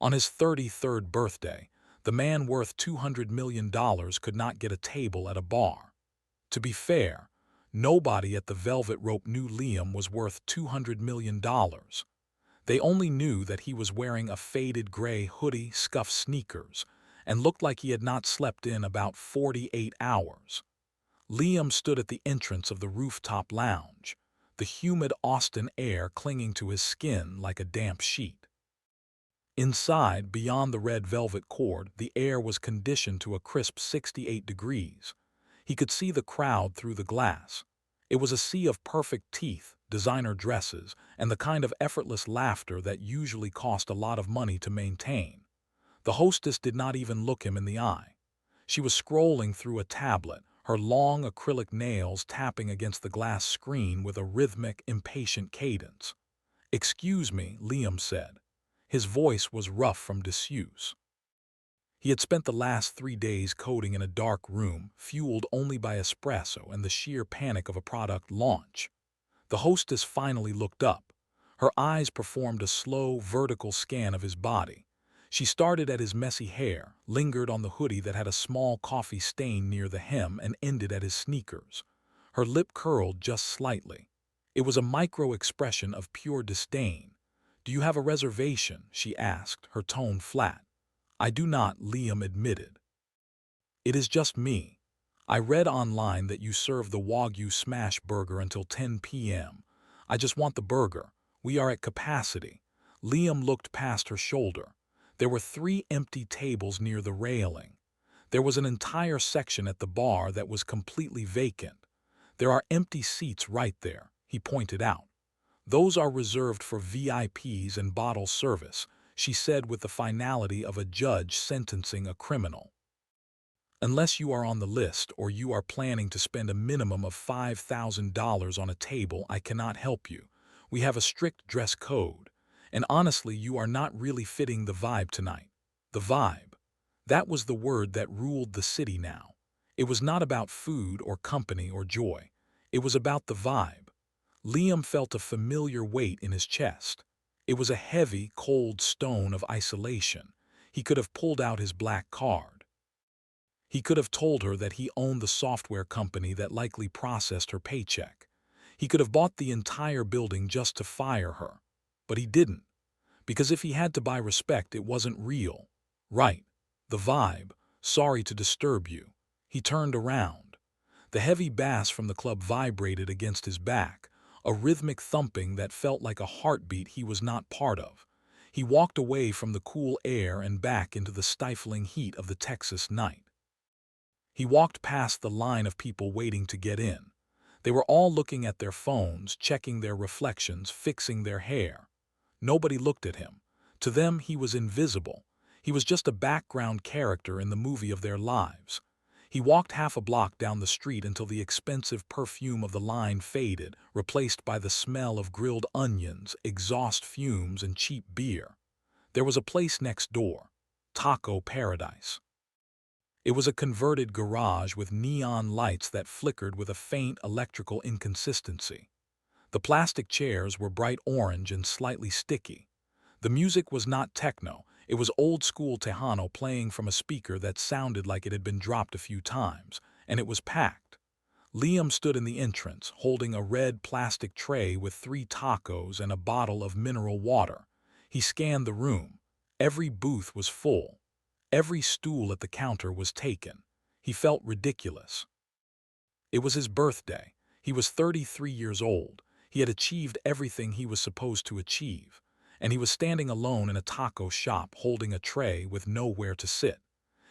On his 33rd birthday, the man worth $200 million could not get a table at a bar. To be fair, nobody at the Velvet Rope knew Liam was worth $200 million. They only knew that he was wearing a faded gray hoodie, scuffed sneakers, and looked like he had not slept in about 48 hours. Liam stood at the entrance of the rooftop lounge, the humid Austin air clinging to his skin like a damp sheet. Inside, beyond the red velvet cord, the air was conditioned to a crisp 68 degrees. He could see the crowd through the glass. It was a sea of perfect teeth, designer dresses, and the kind of effortless laughter that usually cost a lot of money to maintain. The hostess did not even look him in the eye. She was scrolling through a tablet, her long acrylic nails tapping against the glass screen with a rhythmic, impatient cadence. "Excuse me," Liam said. His voice was rough from disuse. He had spent the last 3 days coding in a dark room, fueled only by espresso and the sheer panic of a product launch. The hostess finally looked up. Her eyes performed a slow, vertical scan of his body. She started at his messy hair, lingered on the hoodie that had a small coffee stain near the hem, and ended at his sneakers. Her lip curled just slightly. It was a micro-expression of pure disdain. "Do you have a reservation?" she asked, her tone flat. "I do not," Liam admitted. "It is just me. I read online that you serve the Wagyu smash burger until 10 p.m. I just want the burger. We are at capacity." Liam looked past her shoulder. There were 3 empty tables near the railing. There was an entire section at the bar that was completely vacant. "There are empty seats right there," he pointed out. "Those are reserved for VIPs and bottle service," she said with the finality of a judge sentencing a criminal. "Unless you are on the list or you are planning to spend a minimum of $5,000 on a table, I cannot help you. We have a strict dress code. And honestly, you are not really fitting the vibe tonight." The vibe. That was the word that ruled the city now. It was not about food or company or joy. It was about the vibe. Liam felt a familiar weight in his chest. It was a heavy, cold stone of isolation. He could have pulled out his black card. He could have told her that he owned the software company that likely processed her paycheck. He could have bought the entire building just to fire her. But he didn't. Because if he had to buy respect, it wasn't real. Right. The vibe. "Sorry to disturb you." He turned around. The heavy bass from the club vibrated against his back, a rhythmic thumping that felt like a heartbeat he was not part of. He walked away from the cool air and back into the stifling heat of the Texas night. He walked past the line of people waiting to get in. They were all looking at their phones, checking their reflections, fixing their hair. Nobody looked at him. To them, he was invisible. He was just a background character in the movie of their lives. He walked half a block down the street until the expensive perfume of the line faded, replaced by the smell of grilled onions, exhaust fumes, and cheap beer. There was a place next door, Taco Paradise. It was a converted garage with neon lights that flickered with a faint electrical inconsistency. The plastic chairs were bright orange and slightly sticky. The music was not techno, it was old-school Tejano playing from a speaker that sounded like it had been dropped a few times, and it was packed. Liam stood in the entrance, holding a red plastic tray with 3 tacos and a bottle of mineral water. He scanned the room. Every booth was full. Every stool at the counter was taken. He felt ridiculous. It was his birthday. He was 33 years old. He had achieved everything he was supposed to achieve, and he was standing alone in a taco shop holding a tray with nowhere to sit.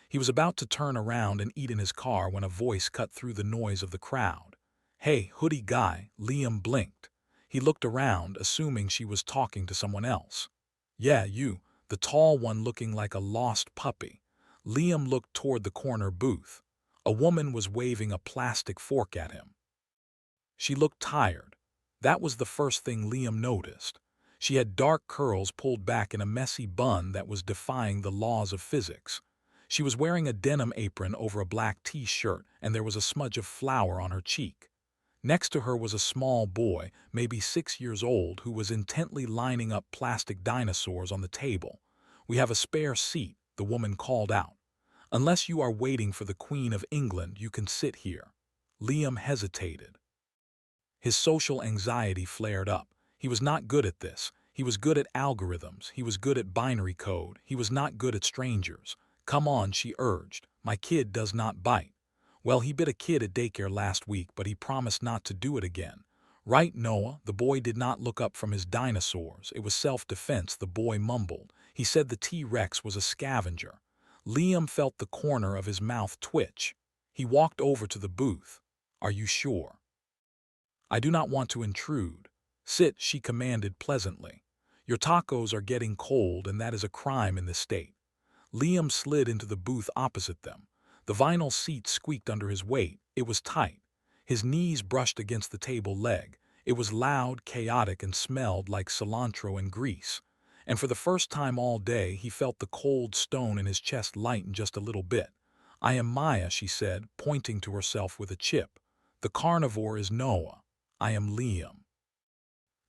He was about to turn around and eat in his car when a voice cut through the noise of the crowd. "Hey, hoodie guy," Liam blinked. He looked around, assuming she was talking to someone else. "Yeah, you," the tall one looking like a lost puppy. Liam looked toward the corner booth. A woman was waving a plastic fork at him. She looked tired. That was the first thing Liam noticed. She had dark curls pulled back in a messy bun that was defying the laws of physics. She was wearing a denim apron over a black t-shirt, and there was a smudge of flour on her cheek. Next to her was a small boy, maybe 6 years old, who was intently lining up plastic dinosaurs on the table. "We have a spare seat," the woman called out. "Unless you are waiting for the Queen of England, you can sit here." Liam hesitated. His social anxiety flared up. He was not good at this. He was good at algorithms. He was good at binary code. He was not good at strangers. "Come on," she urged. "My kid does not bite." "Well, he bit a kid at daycare last week, but he promised not to do it again." "Right, Noah." The boy did not look up from his dinosaurs. It was self-defense, the boy mumbled. "He said the T-Rex was a scavenger." Liam felt the corner of his mouth twitch. He walked over to the booth. "Are you sure?" "I do not want to intrude." "Sit," she commanded pleasantly. "Your tacos are getting cold, and that is a crime in this state." Liam slid into the booth opposite them. The vinyl seat squeaked under his weight. It was tight. His knees brushed against the table leg. It was loud, chaotic, and smelled like cilantro and grease. And for the first time all day, he felt the cold stone in his chest lighten just a little bit. "I am Maya," she said, pointing to herself with a chip. "The carnivore is Noah. I am Liam."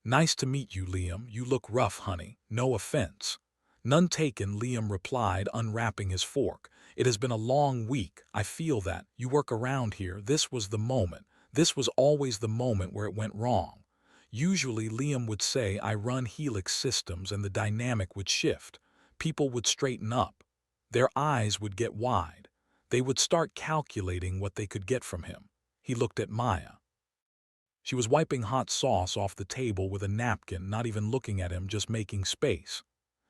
"Nice to meet you, Liam. You look rough, honey. No offense." "None taken," Liam replied, unwrapping his fork. "It has been a long week. I feel that. You work around here. This was the moment. This was always the moment where it went wrong." Usually, Liam would say, "I run Helix Systems," and the dynamic would shift. People would straighten up. Their eyes would get wide. They would start calculating what they could get from him. He looked at Maya. She was wiping hot sauce off the table with a napkin, not even looking at him, just making space.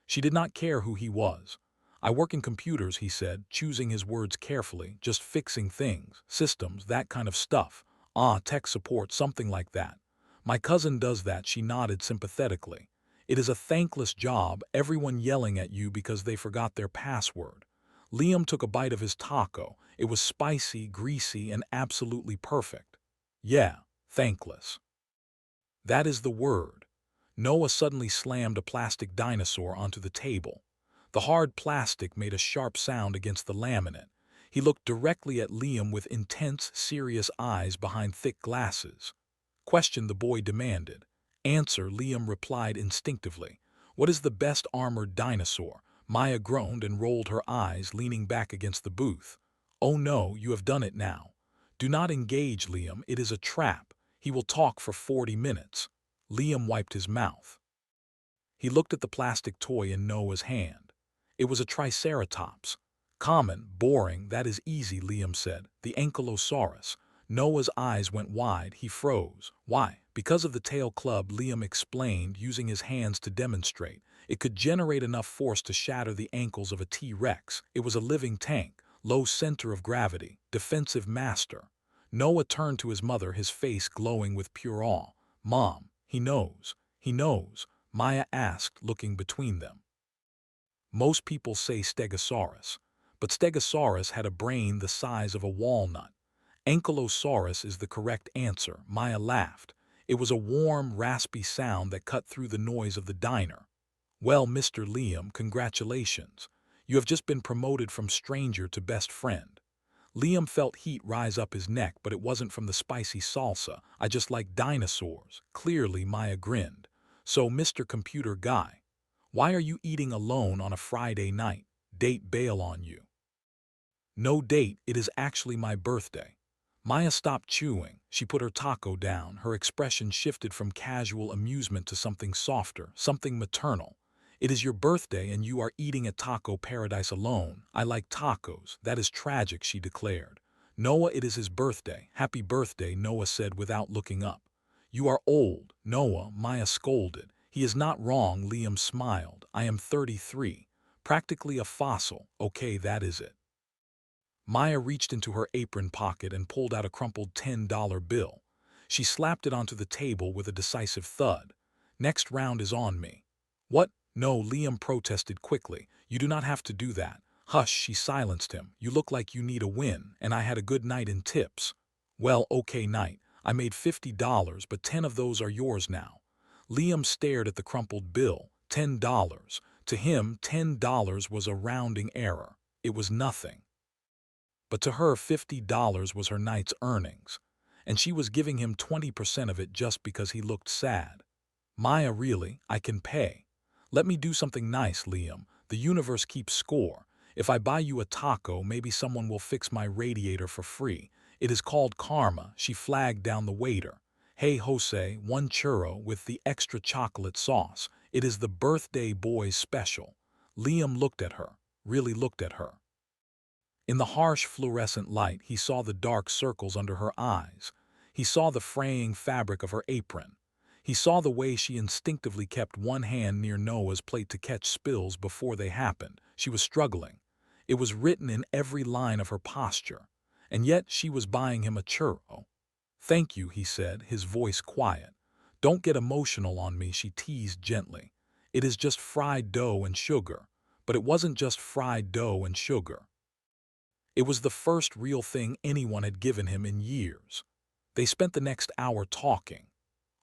She did not care who he was. "I work in computers," he said, choosing his words carefully, "just fixing things, systems, that kind of stuff. Tech support, something like that." "My cousin does that," she nodded sympathetically. "It is a thankless job, everyone yelling at you because they forgot their password." Liam took a bite of his taco. It was spicy, greasy, and absolutely perfect. "Yeah, thankless. That is the word." Noah suddenly slammed a plastic dinosaur onto the table. The hard plastic made a sharp sound against the laminate. He looked directly at Liam with intense, serious eyes behind thick glasses. "Question," the boy demanded. "Answer," Liam replied instinctively. "What is the best armored dinosaur?" Maya groaned and rolled her eyes, leaning back against the booth. "Oh no, you have done it now." "Do not engage, Liam. It is a trap. He will talk for 40 minutes. Liam wiped his mouth. He looked at the plastic toy in Noah's hand. It was a triceratops. "Common, boring, that is easy," Liam said. "The ankylosaurus." Noah's eyes went wide. He froze. "Why?" "Because of the tail club," Liam explained, using his hands to demonstrate. "It could generate enough force to shatter the ankles of a T-Rex. It was a living tank, low center of gravity, defensive master." Noah turned to his mother, his face glowing with pure awe. "Mom, he knows. He knows," Maya asked, looking between them. "Most people say Stegosaurus, but Stegosaurus had a brain the size of a walnut." "Ankylosaurus is the correct answer," Maya laughed. It was a warm, raspy sound that cut through the noise of the diner. "Well, Mr. Liam, congratulations. You have just been promoted from stranger to best friend." Liam felt heat rise up his neck, but it wasn't from the spicy salsa. "I just like dinosaurs." Clearly, Maya grinned. "So, Mr. Computer Guy, why are you eating alone on a Friday night? Date bail on you." "No date, it is actually my birthday." Maya stopped chewing. She put her taco down. Her expression shifted from casual amusement to something softer, something maternal. "It is your birthday and you are eating at Taco Paradise alone. I like tacos. That is tragic," she declared. "Noah, it is his birthday." "Happy birthday," Noah said without looking up. "You are old, Noah," Maya scolded. "He is not wrong," Liam smiled. "I am 33. Practically a fossil. Okay, that is it." Maya reached into her apron pocket and pulled out a crumpled $10 bill. She slapped it onto the table with a decisive thud. "Next round is on me." "What?" "No," Liam protested quickly. "You do not have to do that." "Hush," she silenced him. "You look like you need a win, and I had a good night in tips." "Well, okay night. I made $50, but 10 of those are yours now." Liam stared at the crumpled bill. $10. To him, $10 was a rounding error. It was nothing. But to her, $50 was her night's earnings, and she was giving him 20% of it just because he looked sad. "Maya, really, I can pay." "Let me do something nice, Liam." The universe keeps score. If I buy you a taco, maybe someone will fix my radiator for free. It is called karma, she flagged down the waiter. Hey Jose, one churro with the extra chocolate sauce. It is the birthday boy's special. Liam looked at her, really looked at her. In the harsh fluorescent light, he saw the dark circles under her eyes. He saw the fraying fabric of her apron. He saw the way she instinctively kept one hand near Noah's plate to catch spills before they happened. She was struggling. It was written in every line of her posture. And yet she was buying him a churro. Thank you, he said, his voice quiet. Don't get emotional on me, she teased gently. It is just fried dough and sugar. But it wasn't just fried dough and sugar. It was the first real thing anyone had given him in years. They spent the next hour talking.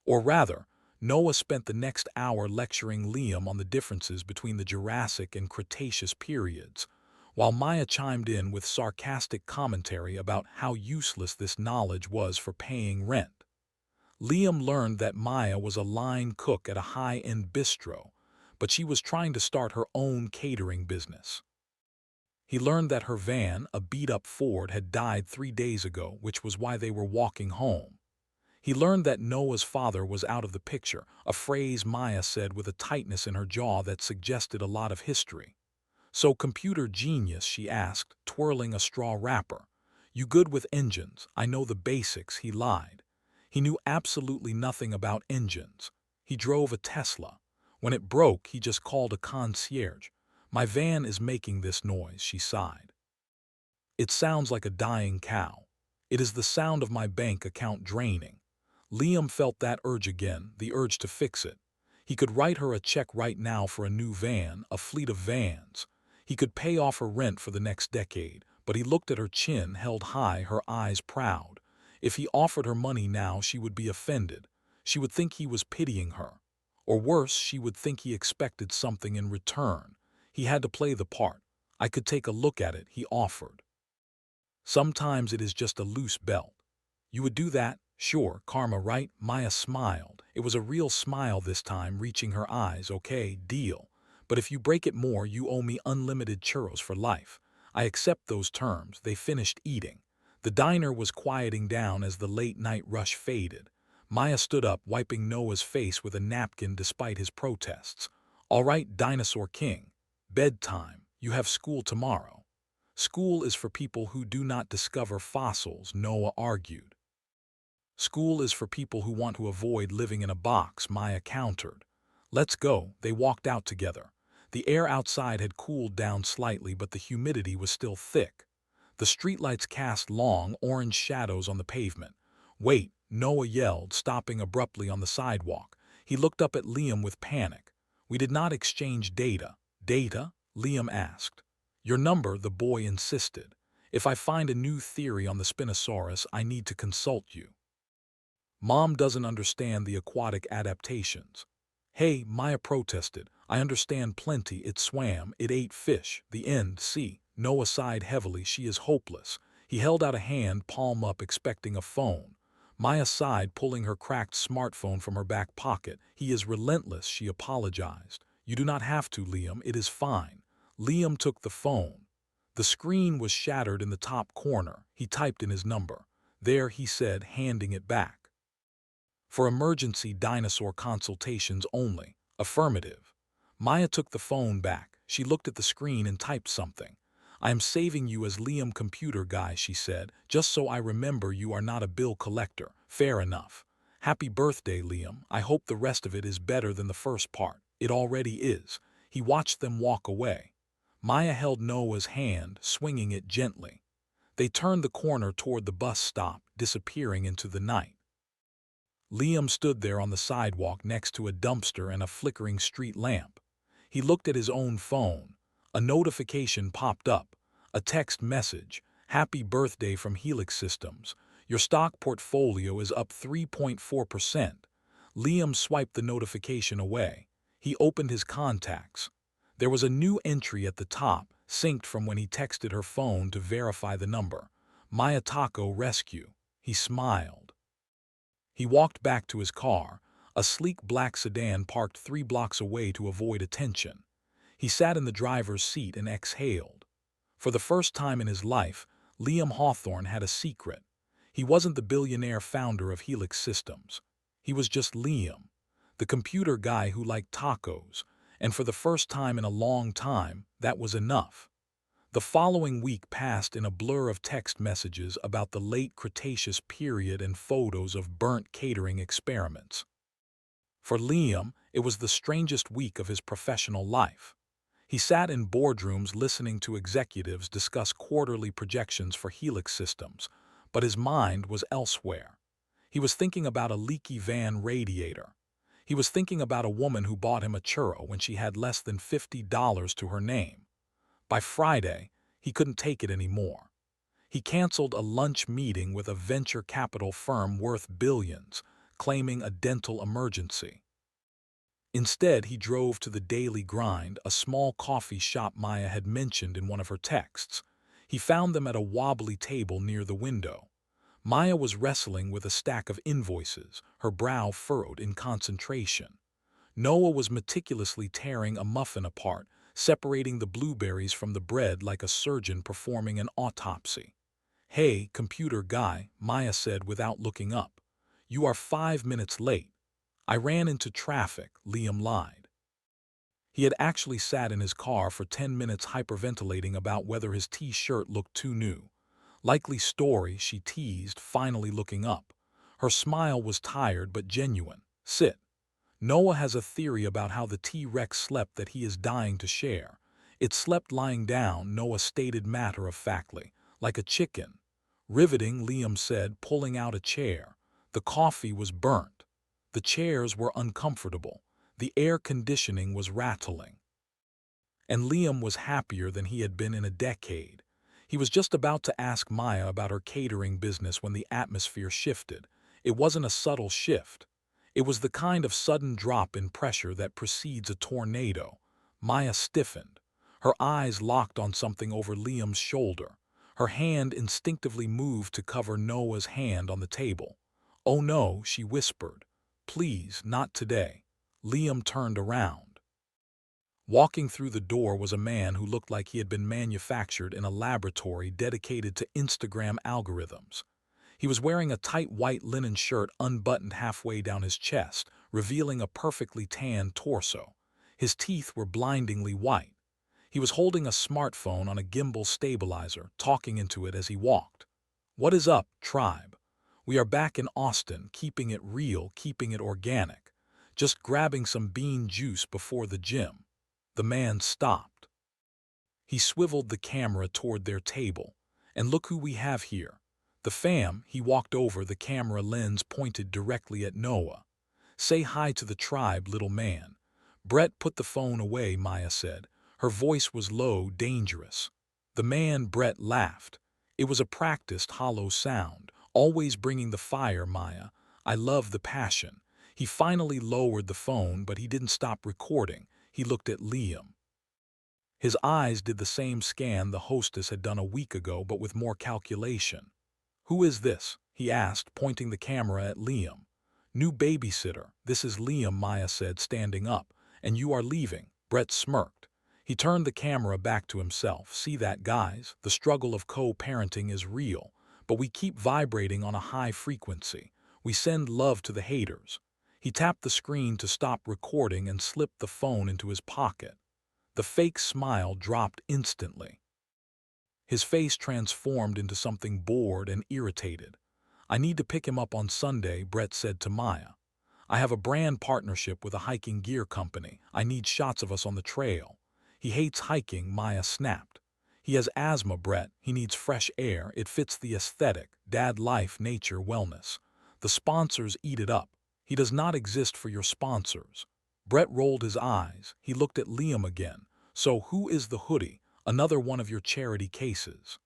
Or rather, Noah spent the next hour lecturing Liam on the differences between the Jurassic and Cretaceous periods, while Maya chimed in with sarcastic commentary about how useless this knowledge was for paying rent. Liam learned that Maya was a line cook at a high-end bistro, but she was trying to start her own catering business. He learned that her van, a beat-up Ford, had died 3 days ago, which was why they were walking home. He learned that Noah's father was out of the picture, a phrase Maya said with a tightness in her jaw that suggested a lot of history. So, computer genius, she asked, twirling a straw wrapper. You good with engines? I know the basics, he lied. He knew absolutely nothing about engines. He drove a Tesla. When it broke, he just called a concierge. My van is making this noise, she sighed. It sounds like a dying cow. It is the sound of my bank account draining. Liam felt that urge again, the urge to fix it. He could write her a check right now for a new van, a fleet of vans. He could pay off her rent for the next decade, but he looked at her chin held high, her eyes proud. If he offered her money now, she would be offended. She would think he was pitying her. Or worse, she would think he expected something in return. He had to play the part. I could take a look at it, he offered. Sometimes it is just a loose belt. You would do that? Sure, karma, right? Maya smiled. It was a real smile this time, reaching her eyes. Okay, deal. But if you break it more, you owe me unlimited churros for life. I accept those terms. They finished eating. The diner was quieting down as the late-night rush faded. Maya stood up, wiping Noah's face with a napkin despite his protests. All right, Dinosaur King. Bedtime. You have school tomorrow. School is for people who do not discover fossils, Noah argued. School is for people who want to avoid living in a box, Maya countered. Let's go. They walked out together. The air outside had cooled down slightly, but the humidity was still thick. The streetlights cast long, orange shadows on the pavement. Wait, Noah yelled, stopping abruptly on the sidewalk. He looked up at Liam with panic. We did not exchange data. Data? Liam asked. Your number, the boy insisted. If I find a new theory on the Spinosaurus, I need to consult you. Mom doesn't understand the aquatic adaptations. Hey, Maya protested. I understand plenty. It swam, it ate fish. The end, see. Noah sighed heavily. She is hopeless. He held out a hand, palm up, expecting a phone. Maya sighed, pulling her cracked smartphone from her back pocket. He is relentless, she apologized. You do not have to, Liam. It is fine. Liam took the phone. The screen was shattered in the top corner. He typed in his number. There, he said, handing it back. For emergency dinosaur consultations only. Affirmative. Maya took the phone back. She looked at the screen and typed something. I am saving you as Liam computer guy, she said, just so I remember you are not a bill collector. Fair enough. Happy birthday, Liam. I hope the rest of it is better than the first part. It already is. He watched them walk away. Maya held Noah's hand, swinging it gently. They turned the corner toward the bus stop, disappearing into the night. Liam stood there on the sidewalk next to a dumpster and a flickering street lamp. He looked at his own phone. A notification popped up. A text message. Happy birthday from Helix Systems. Your stock portfolio is up 3.4%. Liam swiped the notification away. He opened his contacts. There was a new entry at the top, synced from when he texted her phone to verify the number. Maya Taco Rescue. He smiled. He walked back to his car, a sleek black sedan parked 3 blocks away to avoid attention. He sat in the driver's seat and exhaled. For the first time in his life, Liam Hawthorne had a secret. He wasn't the billionaire founder of Helix Systems. He was just Liam, the computer guy who liked tacos, and for the first time in a long time, that was enough. The following week passed in a blur of text messages about the late Cretaceous period and photos of burnt catering experiments. For Liam, it was the strangest week of his professional life. He sat in boardrooms listening to executives discuss quarterly projections for Helix Systems, but his mind was elsewhere. He was thinking about a leaky van radiator. He was thinking about a woman who bought him a churro when she had less than $50 to her name. By Friday, he couldn't take it anymore. He canceled a lunch meeting with a venture capital firm worth billions, claiming a dental emergency. Instead, he drove to the Daily Grind, a small coffee shop Maya had mentioned in one of her texts. He found them at a wobbly table near the window. Maya was wrestling with a stack of invoices, her brow furrowed in concentration. Noah was meticulously tearing a muffin apart, separating the blueberries from the bread like a surgeon performing an autopsy. "Hey, computer guy," Maya said without looking up. "You are 5 minutes late." "I ran into traffic," Liam lied. He had actually sat in his car for 10 minutes hyperventilating about whether his T-shirt looked too new. "Likely story," she teased, finally looking up. Her smile was tired but genuine. "Sit." Noah has a theory about how the T-Rex slept that he is dying to share. "It slept lying down," Noah stated matter-of-factly, "like a chicken." "Riveting," Liam said, pulling out a chair. The coffee was burnt. The chairs were uncomfortable. The air conditioning was rattling. And Liam was happier than he had been in a decade. He was just about to ask Maya about her catering business when the atmosphere shifted. It wasn't a subtle shift. It was the kind of sudden drop in pressure that precedes a tornado. Maya stiffened. Her eyes locked on something over Liam's shoulder. Her hand instinctively moved to cover Noah's hand on the table. "Oh no," she whispered. "Please, not today." Liam turned around. Walking through the door was a man who looked like he had been manufactured in a laboratory dedicated to Instagram algorithms. He was wearing a tight white linen shirt unbuttoned halfway down his chest, revealing a perfectly tanned torso. His teeth were blindingly white. He was holding a smartphone on a gimbal stabilizer, talking into it as he walked. "What is up, tribe? We are back in Austin, keeping it real, keeping it organic. Just grabbing some bean juice before the gym." The man stopped. He swiveled the camera toward their table. "And look who we have here. The fam." He walked over, the camera lens pointed directly at Noah. "Say hi to the tribe, little man." "Brett, put the phone away," Maya said. Her voice was low, dangerous. The man, Brett, laughed. It was a practiced, hollow sound. "Always bringing the fire, Maya. I love the passion." He finally lowered the phone, but he didn't stop recording. He looked at Liam. His eyes did the same scan the hostess had done a week ago, but with more calculation. "Who is this?" he asked, pointing the camera at Liam. "New babysitter. This is Liam," Maya said, standing up. "And you are leaving." Brett smirked. He turned the camera back to himself. "See that, guys? The struggle of co-parenting is real, but we keep vibrating on a high frequency. We send love to the haters." He tapped the screen to stop recording and slipped the phone into his pocket. The fake smile dropped instantly. His face transformed into something bored and irritated. "I need to pick him up on Sunday," Brett said to Maya. "I have a brand partnership with a hiking gear company. I need shots of us on the trail." "He hates hiking," Maya snapped. "He has asthma, Brett. He needs fresh air. It fits the aesthetic. Dad life, nature, wellness. The sponsors eat it up. He does not exist for your sponsors." Brett rolled his eyes. He looked at Liam again. "So who is the hoodie? Another one of your charity cases?"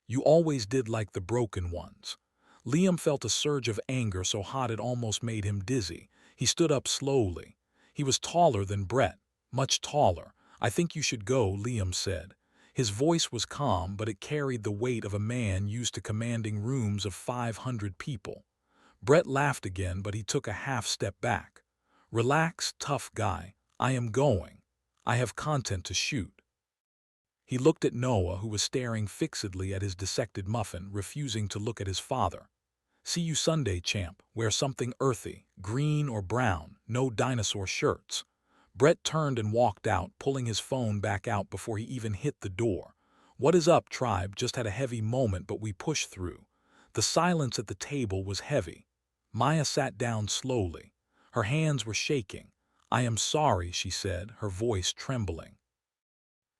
"You always did like the broken ones." Liam felt a surge of anger so hot it almost made him dizzy. He stood up slowly. He was taller than Brett, much taller. "I think you should go," Liam said. His voice was calm, but it carried the weight of a man used to commanding rooms of 500 people. Brett laughed again, but he took a half step back. "Relax, tough guy. I am going." I have content to shoot. He looked at Noah, who was staring fixedly at his dissected muffin, refusing to look at his father. See you Sunday, champ. Wear something earthy, green or brown, no dinosaur shirts. Brett turned and walked out, pulling his phone back out before he even hit the door. What is up, tribe? Just had a heavy moment, but we pushed through. The silence at the table was heavy. Maya sat down slowly. Her hands were shaking. I am sorry, she said, her voice trembling.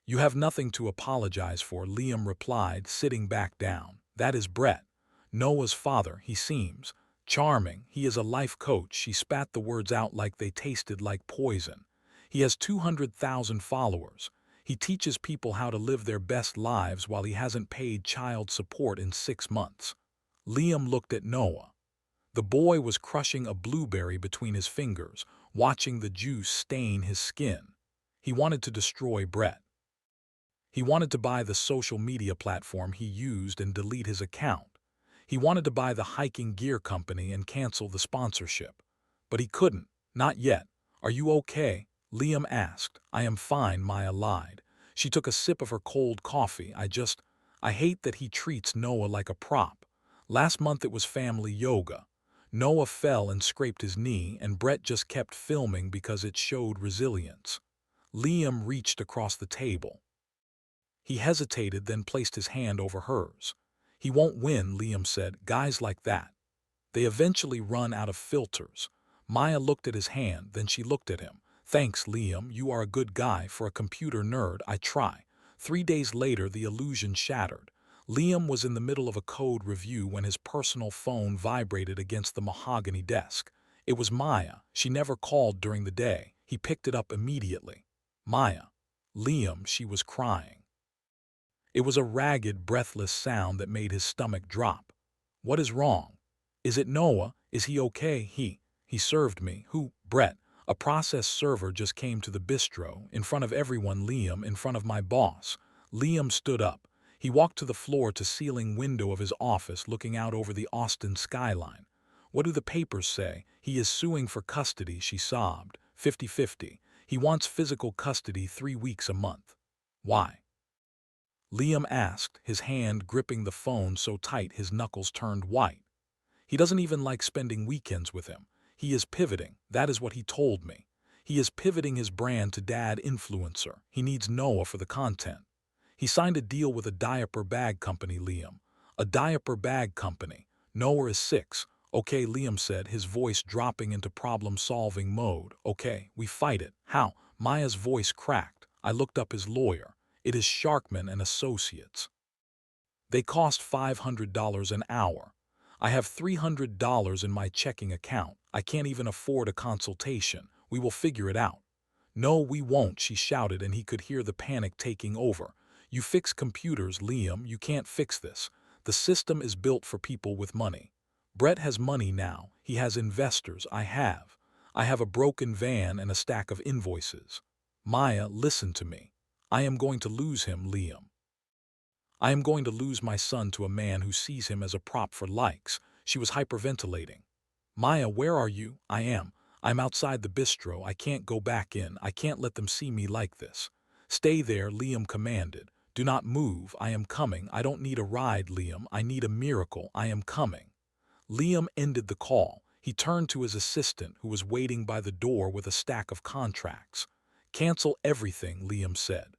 You have nothing to apologize for, Liam replied, sitting back down. That is Brett, Noah's father. He seems charming. He is a life coach. She spat the words out like they tasted like poison. He has 200,000 followers. He teaches people how to live their best lives while he hasn't paid child support in 6 months. Liam looked at Noah. The boy was crushing a blueberry between his fingers, watching the juice stain his skin. He wanted to destroy Brett. He wanted to buy the social media platform he used and delete his account. He wanted to buy the hiking gear company and cancel the sponsorship. But he couldn't. Not yet. Are you okay? Liam asked. I am fine, Maya lied. She took a sip of her cold coffee. I hate that he treats Noah like a prop. Last month it was family yoga. Noah fell and scraped his knee, and Brett just kept filming because it showed resilience. Liam reached across the table. He hesitated, then placed his hand over hers. He won't win, Liam said. Guys like that. They eventually run out of filters. Maya looked at his hand, then she looked at him. Thanks, Liam. You are a good guy. For a computer nerd, I try. 3 days later, the illusion shattered. Liam was in the middle of a code review when his personal phone vibrated against the mahogany desk. It was Maya. She never called during the day. He picked it up immediately. Maya. Liam, she was crying. It was a ragged, breathless sound that made his stomach drop. What is wrong? Is it Noah? Is he okay? He served me. Who? Brett. A process server just came to the bistro, in front of everyone, Liam, in front of my boss. Liam stood up. He walked to the floor-to-ceiling window of his office, looking out over the Austin skyline. What do the papers say? He is suing for custody, she sobbed. 50-50. He wants physical custody 3 weeks a month. Why? Liam asked, his hand gripping the phone so tight his knuckles turned white. He doesn't even like spending weekends with him. He is pivoting. That is what he told me. He is pivoting his brand to dad influencer. He needs Noah for the content. He signed a deal with a diaper bag company, Liam. A diaper bag company. Noah is 6. Okay, Liam said, his voice dropping into problem-solving mode. Okay, we fight it. How? Maya's voice cracked. I looked up his lawyer. It is Sharkman and Associates. They cost $500 an hour. I have $300 in my checking account. I can't even afford a consultation. We will figure it out. No, we won't, she shouted, and he could hear the panic taking over. You fix computers, Liam. You can't fix this. The system is built for people with money. Brett has money now. He has investors. I have a broken van and a stack of invoices. Maya, listen to me. I am going to lose him, Liam. I am going to lose my son to a man who sees him as a prop for likes. She was hyperventilating. Maya, where are you? I'm outside the bistro. I can't go back in. I can't let them see me like this. Stay there, Liam commanded. Do not move. I am coming. I don't need a ride, Liam. I need a miracle. I am coming. Liam ended the call. He turned to his assistant, who was waiting by the door with a stack of contracts. Cancel everything, Liam said.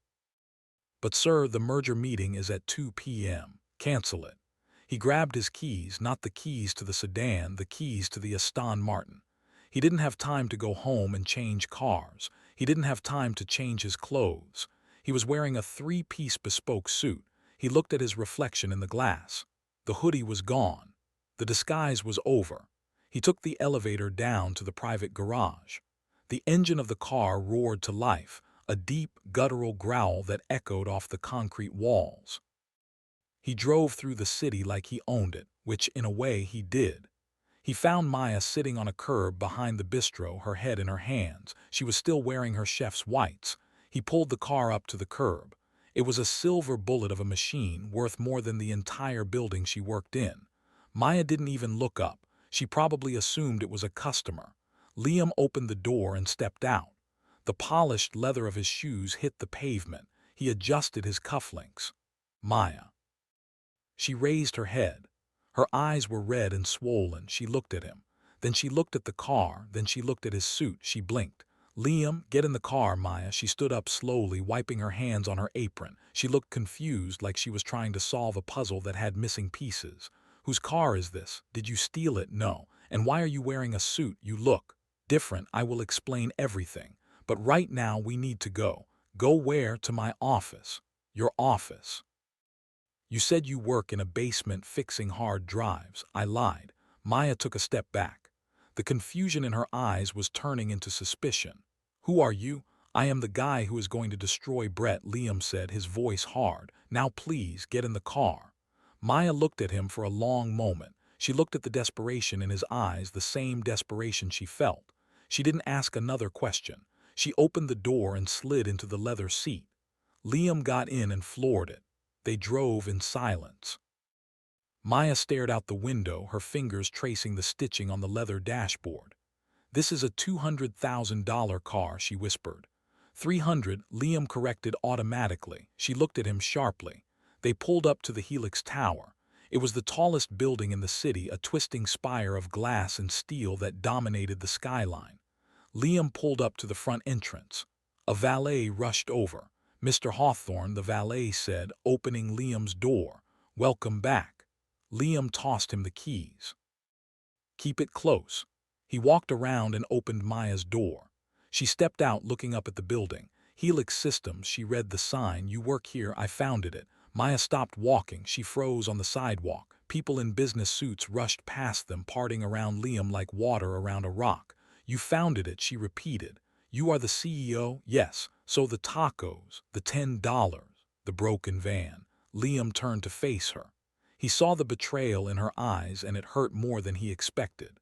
But sir, the merger meeting is at 2 p.m. Cancel it. He grabbed his keys, not the keys to the sedan, the keys to the Aston Martin. He didn't have time to go home and change cars. He didn't have time to change his clothes. He was wearing a 3-piece bespoke suit. He looked at his reflection in the glass. The hoodie was gone. The disguise was over. He took the elevator down to the private garage. The engine of the car roared to life, a deep, guttural growl that echoed off the concrete walls. He drove through the city like he owned it, which, in a way, he did. He found Maya sitting on a curb behind the bistro, her head in her hands. She was still wearing her chef's whites. He pulled the car up to the curb. It was a silver bullet of a machine worth more than the entire building she worked in. Maya didn't even look up. She probably assumed it was a customer. Liam opened the door and stepped out. The polished leather of his shoes hit the pavement. He adjusted his cufflinks. Maya. She raised her head. Her eyes were red and swollen. She looked at him. Then she looked at the car. Then she looked at his suit. She blinked. Liam, get in the car, Maya. She stood up slowly, wiping her hands on her apron. She looked confused, like she was trying to solve a puzzle that had missing pieces. Whose car is this? Did you steal it? No. And why are you wearing a suit? You look different. I will explain everything. But right now we need to go. Go where? To my office. Your office. You said you work in a basement fixing hard drives. I lied. Maya took a step back. The confusion in her eyes was turning into suspicion. Who are you? I am the guy who is going to destroy Brett, Liam said, his voice hard. Now please, get in the car. Maya looked at him for a long moment. She looked at the desperation in his eyes, the same desperation she felt. She didn't ask another question. She opened the door and slid into the leather seat. Liam got in and floored it. They drove in silence. Maya stared out the window, her fingers tracing the stitching on the leather dashboard. This is a $200,000 car, she whispered. 300, Liam corrected automatically. She looked at him sharply. They pulled up to the Helix Tower. It was the tallest building in the city, a twisting spire of glass and steel that dominated the skyline. Liam pulled up to the front entrance. A valet rushed over. Mr. Hawthorne, the valet said, opening Liam's door. Welcome back. Liam tossed him the keys. Keep it close. He walked around and opened Maya's door. She stepped out, looking up at the building. Helix Systems, she read the sign. You work here, I founded it. Maya stopped walking. She froze on the sidewalk. People in business suits rushed past them, parting around Liam like water around a rock. You founded it, she repeated. You are the CEO? Yes. So the tacos, the $10, the broken van. Liam turned to face her. He saw the betrayal in her eyes, and it hurt more than he expected.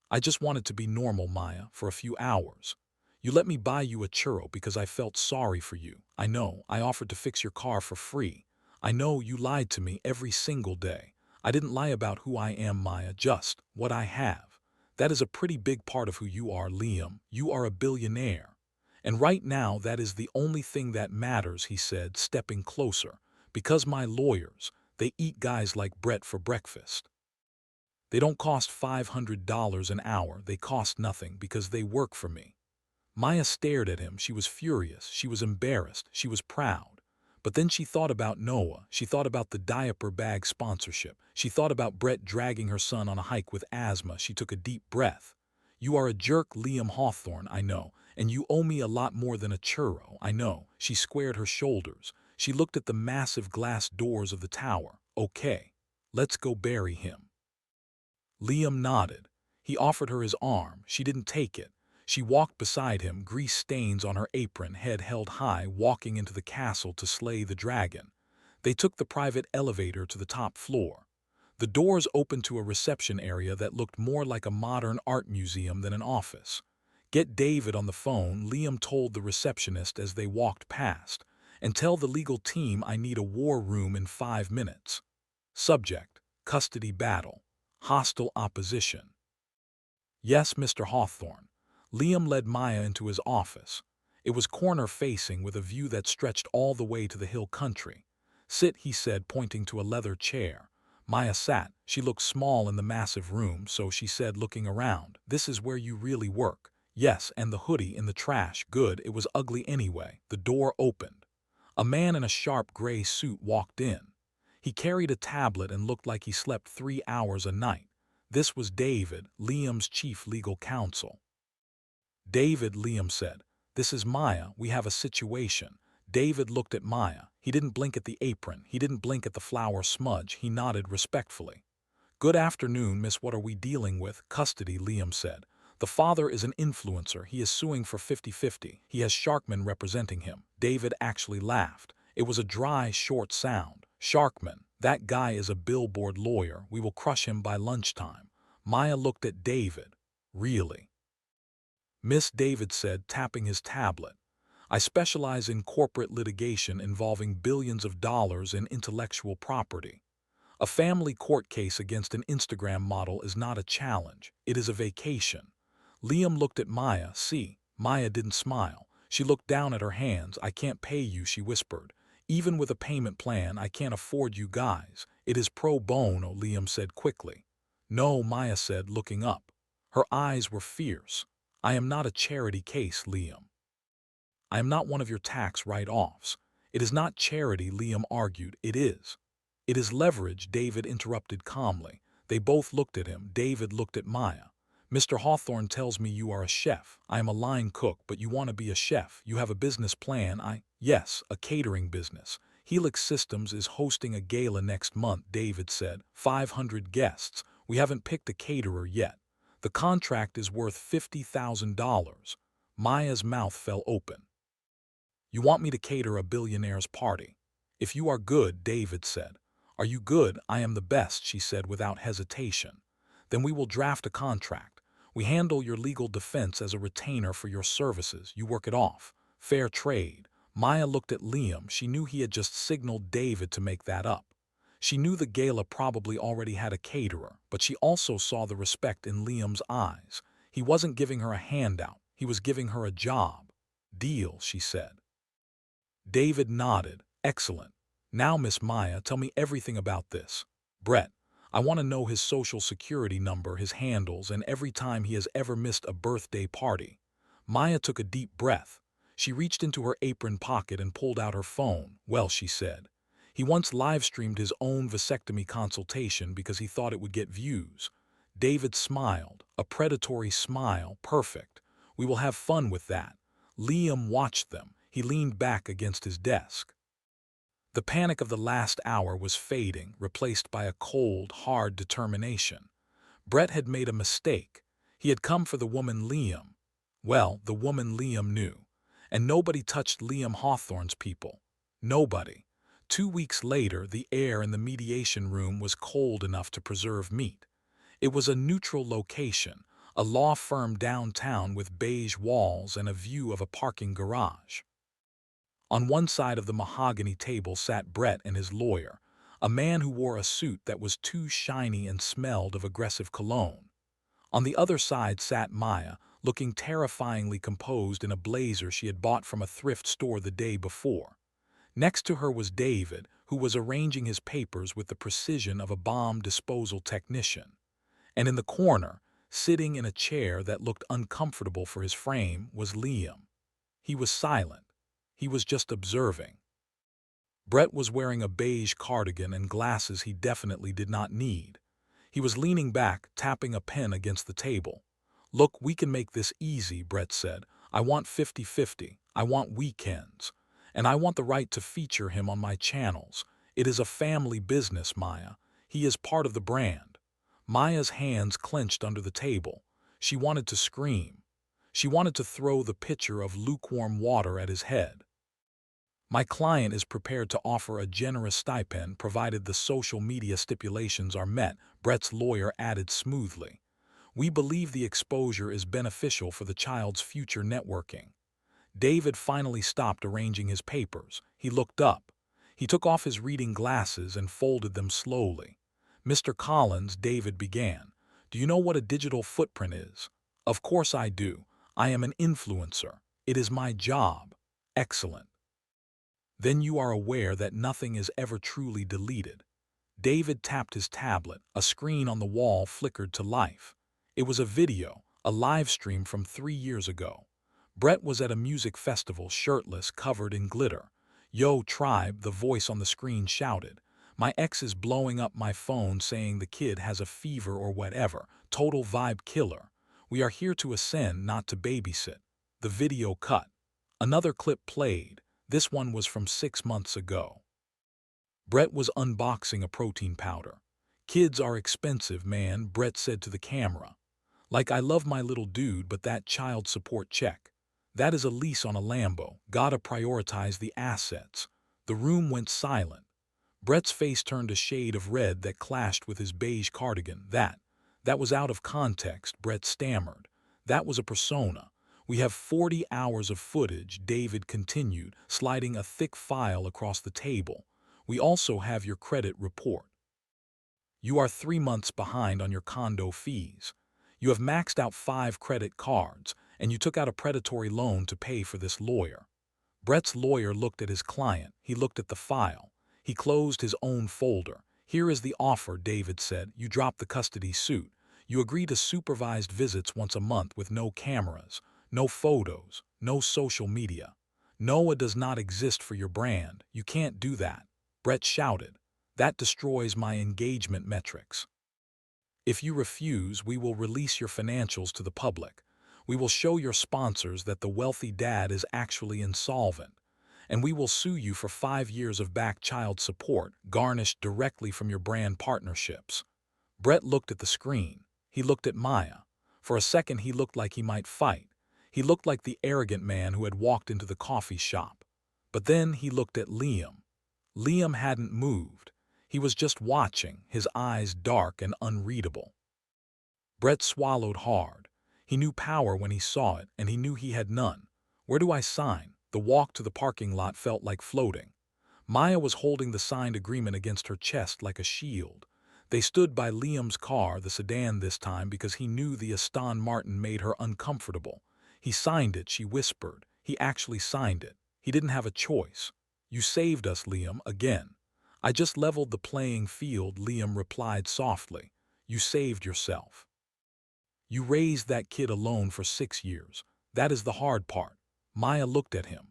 I just wanted to be normal, Maya, for a few hours. You let me buy you a churro because I felt sorry for you. I know, I offered to fix your car for free. I know you lied to me every single day. I didn't lie about who I am, Maya, just what I have. That is a pretty big part of who you are, Liam. You are a billionaire. And right now, that is the only thing that matters, he said, stepping closer. Because my lawyers, they eat guys like Brett for breakfast. They don't cost $500 an hour. They cost nothing because they work for me. Maya stared at him. She was furious. She was embarrassed. She was proud. But then she thought about Noah. She thought about the diaper bag sponsorship. She thought about Brett dragging her son on a hike with asthma. She took a deep breath. You are a jerk, Liam Hawthorne, I know. And you owe me a lot more than a churro, I know. She squared her shoulders. She looked at the massive glass doors of the tower. Okay, let's go bury him. Liam nodded. He offered her his arm. She didn't take it. She walked beside him, grease stains on her apron, head held high, walking into the castle to slay the dragon. They took the private elevator to the top floor. The doors opened to a reception area that looked more like a modern art museum than an office. Get David on the phone, Liam told the receptionist as they walked past, and tell the legal team I need a war room in 5 minutes. Subject: custody battle. Hostile opposition. Yes, Mr. Hawthorne. Liam led Maya into his office. It was corner-facing with a view that stretched all the way to the hill country. Sit, he said, pointing to a leather chair. Maya sat. She looked small in the massive room, so she said, looking around, this is where you really work. Yes, and the hoodie in the trash. Good, it was ugly anyway. The door opened. A man in a sharp gray suit walked in. He carried a tablet and looked like he slept 3 hours a night. This was David, Liam's chief legal counsel. David, Liam said, this is Maya. We have a situation. David looked at Maya. He didn't blink at the apron. He didn't blink at the flour smudge. He nodded respectfully. Good afternoon, miss. What are we dealing with? Custody, Liam said. The father is an influencer. He is suing for 50-50. He has Sharkman representing him. David actually laughed. It was a dry, short sound. Sharkman, that guy is a billboard lawyer. We will crush him by lunchtime. Maya looked at David. Really? Miss, David said, tapping his tablet. I specialize in corporate litigation involving billions of dollars in intellectual property. A family court case against an Instagram model is not a challenge. It is a vacation. Liam looked at Maya. See, Maya didn't smile. She looked down at her hands. I can't pay you, she whispered. Even with a payment plan, I can't afford you guys. It is pro bono, Liam said quickly. No, Maya said, looking up. Her eyes were fierce. I am not a charity case, Liam. I am not one of your tax write-offs. It is not charity, Liam argued. It is. It is leverage, David interrupted calmly. They both looked at him. David looked at Maya. Mr. Hawthorne tells me you are a chef. I am a line cook, but you want to be a chef. You have a business plan. Yes, a catering business. Helix Systems is hosting a gala next month, David said. 500 guests. We haven't picked a caterer yet. The contract is worth $50,000. Maya's mouth fell open. You want me to cater a billionaire's party? If you are good, David said. Are you good? I am the best, she said without hesitation. Then we will draft a contract. We handle your legal defense as a retainer for your services. You work it off. Fair trade. Maya looked at Liam. She knew he had just signaled David to make that up. She knew the gala probably already had a caterer, but she also saw the respect in Liam's eyes. He wasn't giving her a handout. He was giving her a job. Deal, she said. David nodded. Excellent. Now, Miss Maya, tell me everything about this. Brett, I want to know his social security number, his handles, and every time he has ever missed a birthday party. Maya took a deep breath. She reached into her apron pocket and pulled out her phone. Well, she said. He once live-streamed his own vasectomy consultation because he thought it would get views. David smiled, a predatory smile. Perfect. We will have fun with that. Liam watched them. He leaned back against his desk. The panic of the last hour was fading, replaced by a cold, hard determination. Brett had made a mistake. He had come for the woman Liam. Well, the woman Liam knew. And nobody touched Liam Hawthorne's people. Nobody. 2 weeks later, the air in the mediation room was cold enough to preserve meat. It was a neutral location, a law firm downtown with beige walls and a view of a parking garage. On one side of the mahogany table sat Brett and his lawyer, a man who wore a suit that was too shiny and smelled of aggressive cologne. On the other side sat Maya, looking terrifyingly composed in a blazer she had bought from a thrift store the day before. Next to her was David, who was arranging his papers with the precision of a bomb disposal technician. And in the corner, sitting in a chair that looked uncomfortable for his frame, was Liam. He was silent. He was just observing. Brett was wearing a beige cardigan and glasses he definitely did not need. He was leaning back, tapping a pen against the table. Look, we can make this easy, Brett said. I want 50-50. I want weekends. And I want the right to feature him on my channels. It is a family business, Maya. He is part of the brand. Maya's hands clenched under the table. She wanted to scream. She wanted to throw the pitcher of lukewarm water at his head. My client is prepared to offer a generous stipend provided the social media stipulations are met, Brett's lawyer added smoothly. We believe the exposure is beneficial for the child's future networking. David finally stopped arranging his papers. He looked up. He took off his reading glasses and folded them slowly. Mr. Collins, David began. Do you know what a digital footprint is? Of course I do. I am an influencer. It is my job. Excellent. Then you are aware that nothing is ever truly deleted. David tapped his tablet. A screen on the wall flickered to life. It was a video, a live stream from 3 years ago. Brett was at a music festival, shirtless, covered in glitter. Yo, tribe, the voice on the screen shouted. My ex is blowing up my phone saying the kid has a fever or whatever. Total vibe killer. We are here to ascend, not to babysit. The video cut. Another clip played. This one was from 6 months ago. Brett was unboxing a protein powder. Kids are expensive, man, Brett said to the camera. Like, I love my little dude, but that child support check. That is a lease on a Lambo. Gotta prioritize the assets. The room went silent. Brett's face turned a shade of red that clashed with his beige cardigan. That was out of context, Brett stammered. That was a persona. We have 40 hours of footage, David continued, sliding a thick file across the table. We also have your credit report. You are 3 months behind on your condo fees. You have maxed out 5 credit cards, and you took out a predatory loan to pay for this lawyer. Brett's lawyer looked at his client. He looked at the file. He closed his own folder. Here is the offer, David said. You drop the custody suit. You agree to supervised visits once a month with no cameras, no photos, no social media. Noah does not exist for your brand. You can't do that. Brett shouted. That destroys my engagement metrics. If you refuse, we will release your financials to the public. We will show your sponsors that the wealthy dad is actually insolvent. And we will sue you for 5 years of back child support, garnished directly from your brand partnerships. Brett looked at the screen. He looked at Maya. For a second, he looked like he might fight. He looked like the arrogant man who had walked into the coffee shop. But then he looked at Liam. Liam hadn't moved. He was just watching, his eyes dark and unreadable. Brett swallowed hard. He knew power when he saw it, and he knew he had none. Where do I sign? The walk to the parking lot felt like floating. Maya was holding the signed agreement against her chest like a shield. They stood by Liam's car, the sedan this time, because he knew the Aston Martin made her uncomfortable. He signed it, she whispered. He actually signed it. He didn't have a choice. You saved us, Liam, again. I just leveled the playing field, Liam replied softly. You saved yourself. You raised that kid alone for 6 years. That is the hard part. Maya looked at him.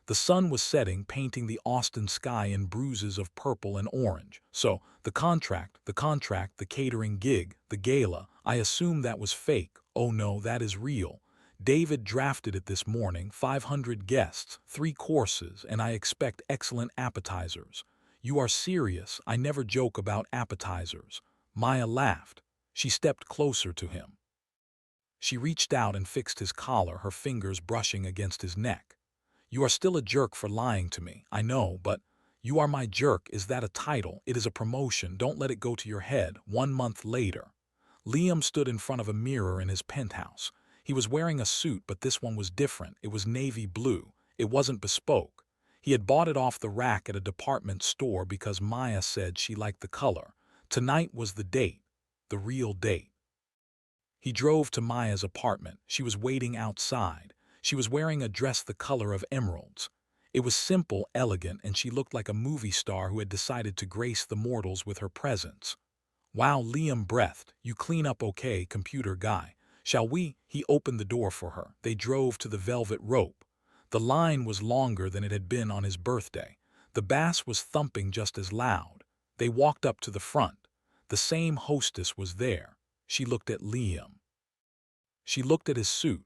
The sun was setting, painting the Austin sky in bruises of purple and orange. So, the contract, the catering gig, the gala, I assume that was fake. Oh no, that is real. David drafted it this morning, 500 guests, 3 courses, and I expect excellent appetizers. You are serious, I never joke about appetizers. Maya laughed. She stepped closer to him. She reached out and fixed his collar, her fingers brushing against his neck. You are still a jerk for lying to me, I know, but you are my jerk. Is that a title? It is a promotion. Don't let it go to your head. 1 month later. Liam stood in front of a mirror in his penthouse. He was wearing a suit, but this one was different. It was navy blue. It wasn't bespoke. He had bought it off the rack at a department store because Maya said she liked the color. Tonight was the date, the real date. He drove to Maya's apartment. She was waiting outside. She was wearing a dress the color of emeralds. It was simple, elegant, and she looked like a movie star who had decided to grace the mortals with her presence. Wow, Liam breathed. You clean up okay, computer guy. Shall we? He opened the door for her. They drove to the Velvet Rope. The line was longer than it had been on his birthday. The bass was thumping just as loud. They walked up to the front. The same hostess was there. She looked at Liam. She looked at his suit.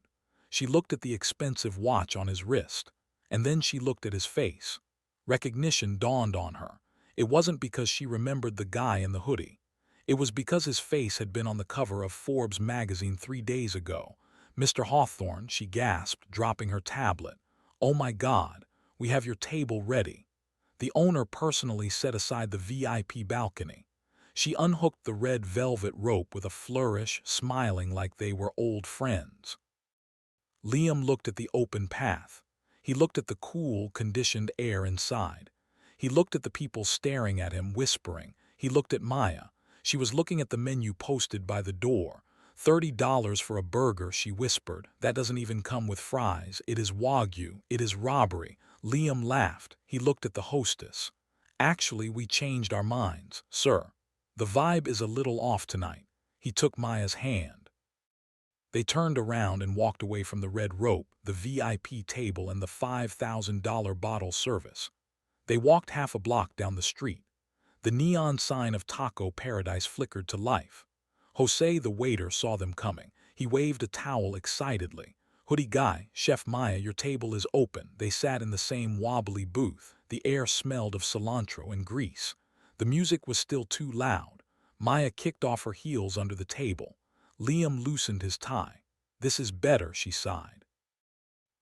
She looked at the expensive watch on his wrist. And then she looked at his face. Recognition dawned on her. It wasn't because she remembered the guy in the hoodie. It was because his face had been on the cover of Forbes magazine 3 days ago. Mr. Hawthorne, she gasped, dropping her tablet. Oh my God, we have your table ready. The owner personally set aside the VIP balcony. She unhooked the red velvet rope with a flourish, smiling like they were old friends. Liam looked at the open path. He looked at the cool, conditioned air inside. He looked at the people staring at him, whispering. He looked at Maya. She was looking at the menu posted by the door. $30 for a burger, she whispered. That doesn't even come with fries. It is Wagyu. It is robbery. Liam laughed. He looked at the hostess. Actually, we changed our minds, sir. The vibe is a little off tonight. He took Maya's hand. They turned around and walked away from the red rope, the VIP table, and the $5,000 bottle service. They walked half a block down the street. The neon sign of Taco Paradise flickered to life. Jose, the waiter, saw them coming. He waved a towel excitedly. Hoodie guy, Chef Maya, your table is open. They sat in the same wobbly booth. The air smelled of cilantro and grease. The music was still too loud. Maya kicked off her heels under the table. Liam loosened his tie. This is better, she sighed.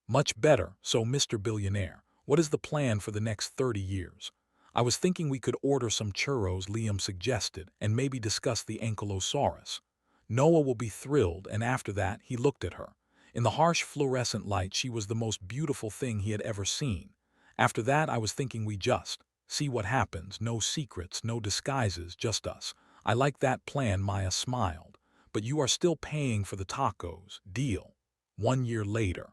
Much better. So, Mr. Billionaire, what is the plan for the next 30 years? I was thinking we could order some churros, Liam suggested, and maybe discuss the ankylosaurus. Noah will be thrilled, and after that, he looked at her. In the harsh fluorescent light, she was the most beautiful thing he had ever seen. After that, I was thinking we just see what happens. No secrets, no disguises, just us. I like that plan, Maya smiled. But you are still paying for the tacos. Deal. 1 year later.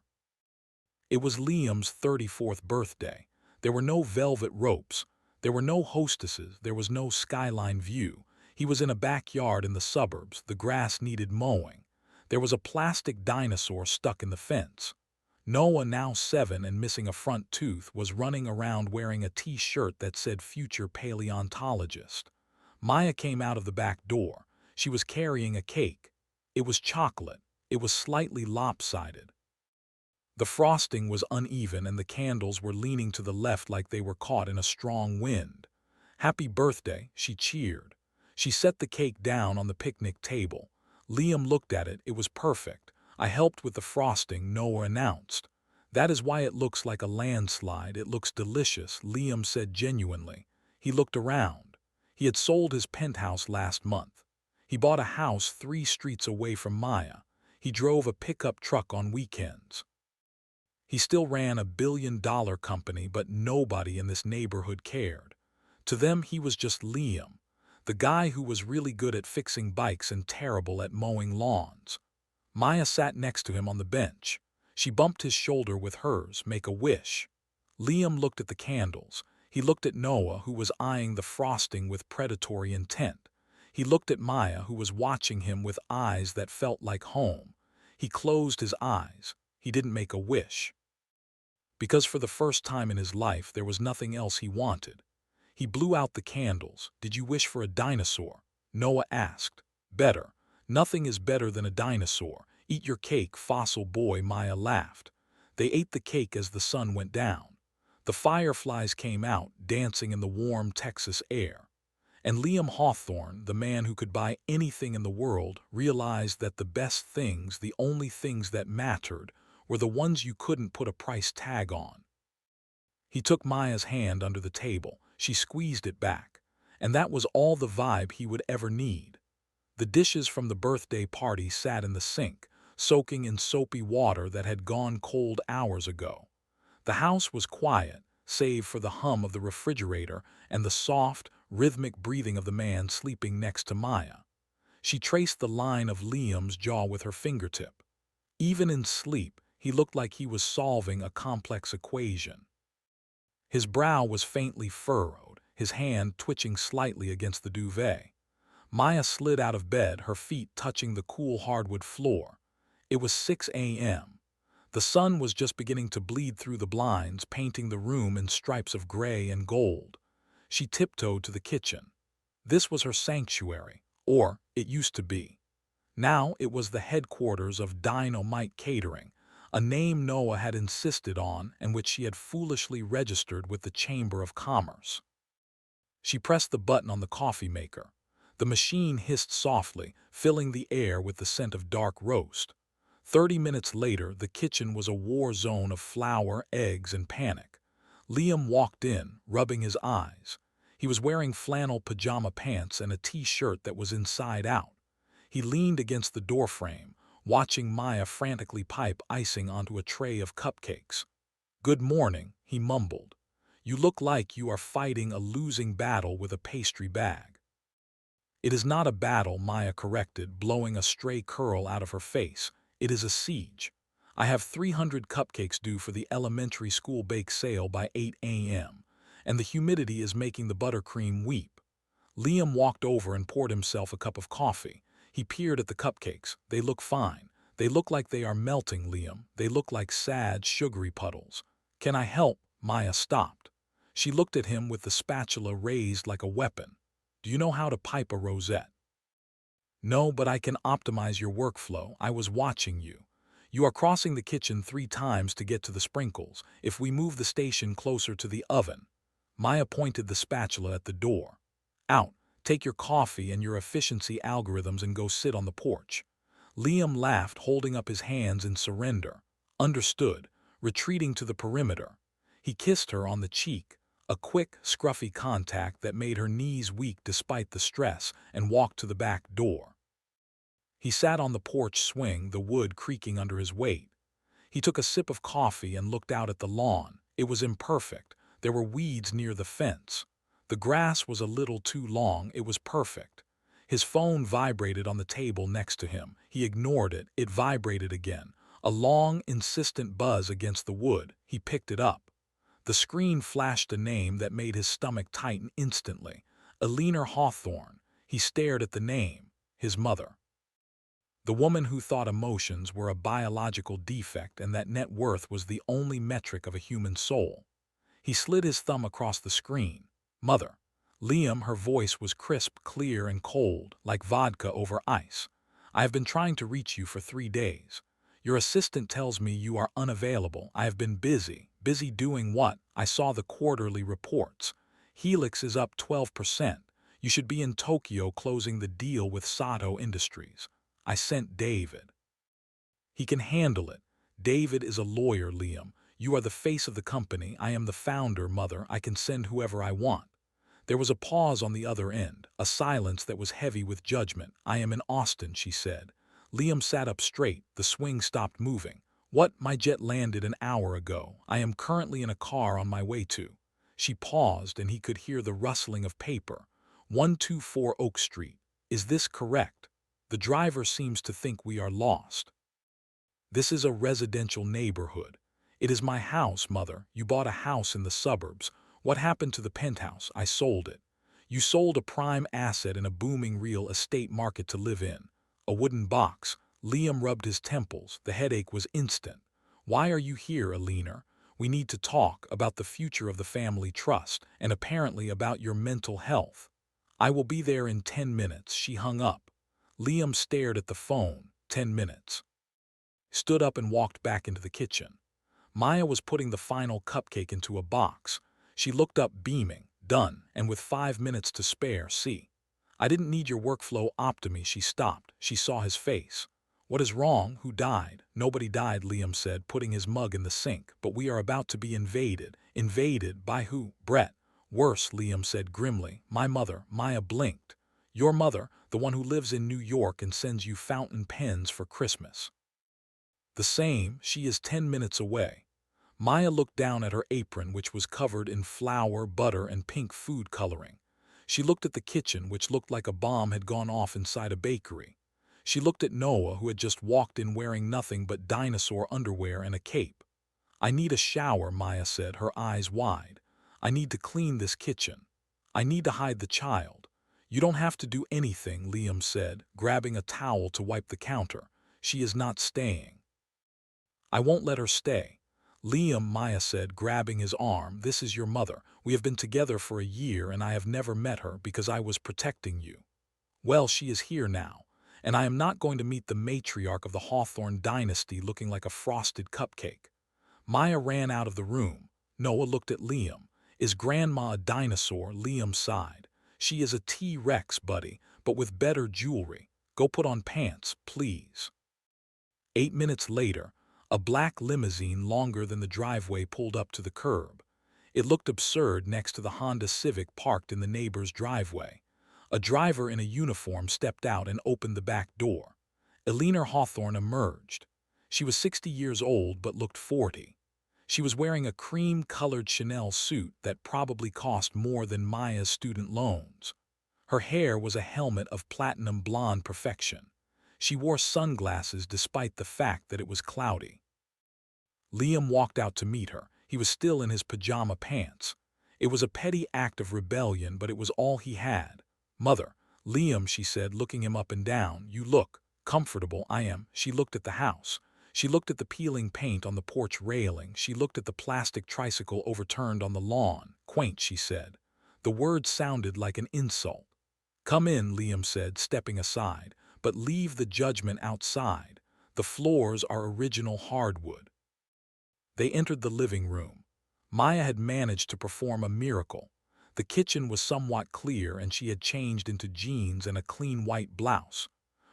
It was Liam's 34th birthday. There were no velvet ropes. There were no hostesses. There was no skyline view. He was in a backyard in the suburbs. The grass needed mowing. There was a plastic dinosaur stuck in the fence. Noah, now 7 and missing a front tooth, was running around wearing a t-shirt that said future paleontologist. Maya came out of the back door. She was carrying a cake. It was chocolate. It was slightly lopsided. The frosting was uneven and the candles were leaning to the left like they were caught in a strong wind. "Happy birthday," she cheered. She set the cake down on the picnic table. Liam looked at it. It was perfect. "I helped with the frosting," Noah announced. "That is why it looks like a landslide. It looks delicious," Liam said genuinely. He looked around. He had sold his penthouse last month. He bought a house 3 streets away from Maya. He drove a pickup truck on weekends. He still ran a billion-dollar company, but nobody in this neighborhood cared. To them, he was just Liam, the guy who was really good at fixing bikes and terrible at mowing lawns. Maya sat next to him on the bench. She bumped his shoulder with hers. "Make a wish." Liam looked at the candles. He looked at Noah, who was eyeing the frosting with predatory intent. He looked at Maya, who was watching him with eyes that felt like home. He closed his eyes. He didn't make a wish. Because for the first time in his life, there was nothing else he wanted. He blew out the candles. "Did you wish for a dinosaur?" Noah asked. "Better. Nothing is better than a dinosaur. Eat your cake, fossil boy," Maya laughed. They ate the cake as the sun went down. The fireflies came out, dancing in the warm Texas air. And Liam Hawthorne, the man who could buy anything in the world, realized that the best things, the only things that mattered, were the ones you couldn't put a price tag on. He took Maya's hand under the table. She squeezed it back. And that was all the vibe he would ever need. The dishes from the birthday party sat in the sink, soaking in soapy water that had gone cold hours ago. The house was quiet, save for the hum of the refrigerator and the soft, rhythmic breathing of the man sleeping next to Maya. She traced the line of Liam's jaw with her fingertip. Even in sleep, he looked like he was solving a complex equation. His brow was faintly furrowed, his hand twitching slightly against the duvet. Maya slid out of bed, her feet touching the cool hardwood floor. It was 6 a.m. The sun was just beginning to bleed through the blinds, painting the room in stripes of gray and gold. She tiptoed to the kitchen. This was her sanctuary, or it used to be. Now it was the headquarters of Dynamite Catering, a name Noah had insisted on and which she had foolishly registered with the Chamber of Commerce. She pressed the button on the coffee maker. The machine hissed softly, filling the air with the scent of dark roast. 30 minutes later, the kitchen was a war zone of flour, eggs, and panic. Liam walked in, rubbing his eyes. He was wearing flannel pajama pants and a t-shirt that was inside out. He leaned against the doorframe, watching Maya frantically pipe icing onto a tray of cupcakes. "Good morning," he mumbled. "You look like you are fighting a losing battle with a pastry bag." "It is not a battle," Maya corrected, blowing a stray curl out of her face. "It is a siege. I have 300 cupcakes due for the elementary school bake sale by 8 a.m., and the humidity is making the buttercream weep." Liam walked over and poured himself a cup of coffee. He peered at the cupcakes. "They look fine. They look like they are melting, Liam. They look like sad, sugary puddles." "Can I help?" Maya stopped. She looked at him with the spatula raised like a weapon. "Do you know how to pipe a rosette?" "No, but I can optimize your workflow. I was watching you. You are crossing the kitchen 3 times to get to the sprinkles. If we move the station closer to the oven." Maya pointed the spatula at the door. "Out. Take your coffee and your efficiency algorithms and go sit on the porch." Liam laughed, holding up his hands in surrender. "Understood," retreating to the perimeter. He kissed her on the cheek, a quick, scruffy contact that made her knees weak despite the stress, and walked to the back door. He sat on the porch swing, the wood creaking under his weight. He took a sip of coffee and looked out at the lawn. It was imperfect. There were weeds near the fence. The grass was a little too long. It was perfect. His phone vibrated on the table next to him. He ignored it. It vibrated again. A long, insistent buzz against the wood. He picked it up. The screen flashed a name that made his stomach tighten instantly. Eleanor Hawthorne. He stared at the name. His mother. The woman who thought emotions were a biological defect and that net worth was the only metric of a human soul. He slid his thumb across the screen. Mother. Liam, her voice was crisp, clear, and cold, like vodka over ice. I have been trying to reach you for 3 days. Your assistant tells me you are unavailable. I have been busy. Busy doing what? I saw the quarterly reports. Helix is up 12%. You should be in Tokyo closing the deal with Sato Industries. I sent David. He can handle it. David is a lawyer, Liam. You are the face of the company. I am the founder, Mother. I can send whoever I want. There was a pause on the other end, a silence that was heavy with judgment. I am in Austin, she said. Liam sat up straight. The swing stopped moving. What? My jet landed an hour ago. I am currently in a car on my way to. She paused and he could hear the rustling of paper. 124 Oak Street. Is this correct? The driver seems to think we are lost. This is a residential neighborhood. It is my house, Mother. You bought a house in the suburbs. What happened to the penthouse? I sold it. You sold a prime asset in a booming real estate market to live in. A wooden box. Liam rubbed his temples. The headache was instant. Why are you here, Eleanor? We need to talk about the future of the family trust and apparently about your mental health. I will be there in 10 minutes. She hung up. Liam stared at the phone. 10 minutes. Stood up and walked back into the kitchen. Maya was putting the final cupcake into a box. She looked up beaming. Done, and with 5 minutes to spare, see. I didn't need your workflow optimy. She stopped. She saw his face. What is wrong? Who died? Nobody died, Liam said, putting his mug in the sink. But we are about to be invaded. Invaded by who? Brett. Worse, Liam said grimly. My mother. Maya blinked. Your mother, the one who lives in New York and sends you fountain pens for Christmas. The same. She is 10 minutes away. Maya looked down at her apron, which was covered in flour, butter, and pink food coloring. She looked at the kitchen, which looked like a bomb had gone off inside a bakery. She looked at Noah, who had just walked in wearing nothing but dinosaur underwear and a cape. I need a shower, Maya said, her eyes wide. I need to clean this kitchen. I need to hide the child. You don't have to do anything, Liam said, grabbing a towel to wipe the counter. She is not staying. I won't let her stay. Liam, Maya said, grabbing his arm, this is your mother. We have been together for a year and I have never met her because I was protecting you. Well, she is here now, and I am not going to meet the matriarch of the Hawthorne dynasty looking like a frosted cupcake. Maya ran out of the room. Noah looked at Liam. Is Grandma a dinosaur? Liam sighed. She is a T-Rex, buddy, but with better jewelry. Go put on pants, please. 8 minutes later, a black limousine longer than the driveway pulled up to the curb. It looked absurd next to the Honda Civic parked in the neighbor's driveway. A driver in a uniform stepped out and opened the back door. Eleanor Hawthorne emerged. She was 60 years old but looked 40. She was wearing a cream-colored Chanel suit that probably cost more than Maya's student loans. Her hair was a helmet of platinum blonde perfection. She wore sunglasses despite the fact that it was cloudy. Liam walked out to meet her. He was still in his pajama pants. It was a petty act of rebellion, but it was all he had. Mother. Liam, she said, looking him up and down. You look comfortable. I am. She looked at the house. She looked at the peeling paint on the porch railing. She looked at the plastic tricycle overturned on the lawn. Quaint, she said. The word sounded like an insult. Come in, Liam said, stepping aside, but leave the judgment outside. The floors are original hardwood. They entered the living room. Maya had managed to perform a miracle. The kitchen was somewhat clear and she had changed into jeans and a clean white blouse.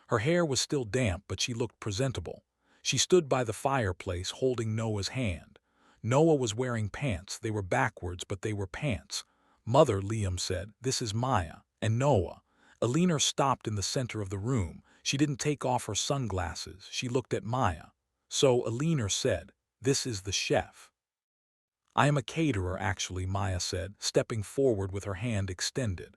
Her hair was still damp, but she looked presentable. She stood by the fireplace holding Noah's hand. Noah was wearing pants. They were backwards, but they were pants. Mother, Liam said, this is Maya. And Noah. Eleanor stopped in the center of the room. She didn't take off her sunglasses. She looked at Maya. So Eleanor said, this is the chef. I am a caterer, actually, Maya said, stepping forward with her hand extended.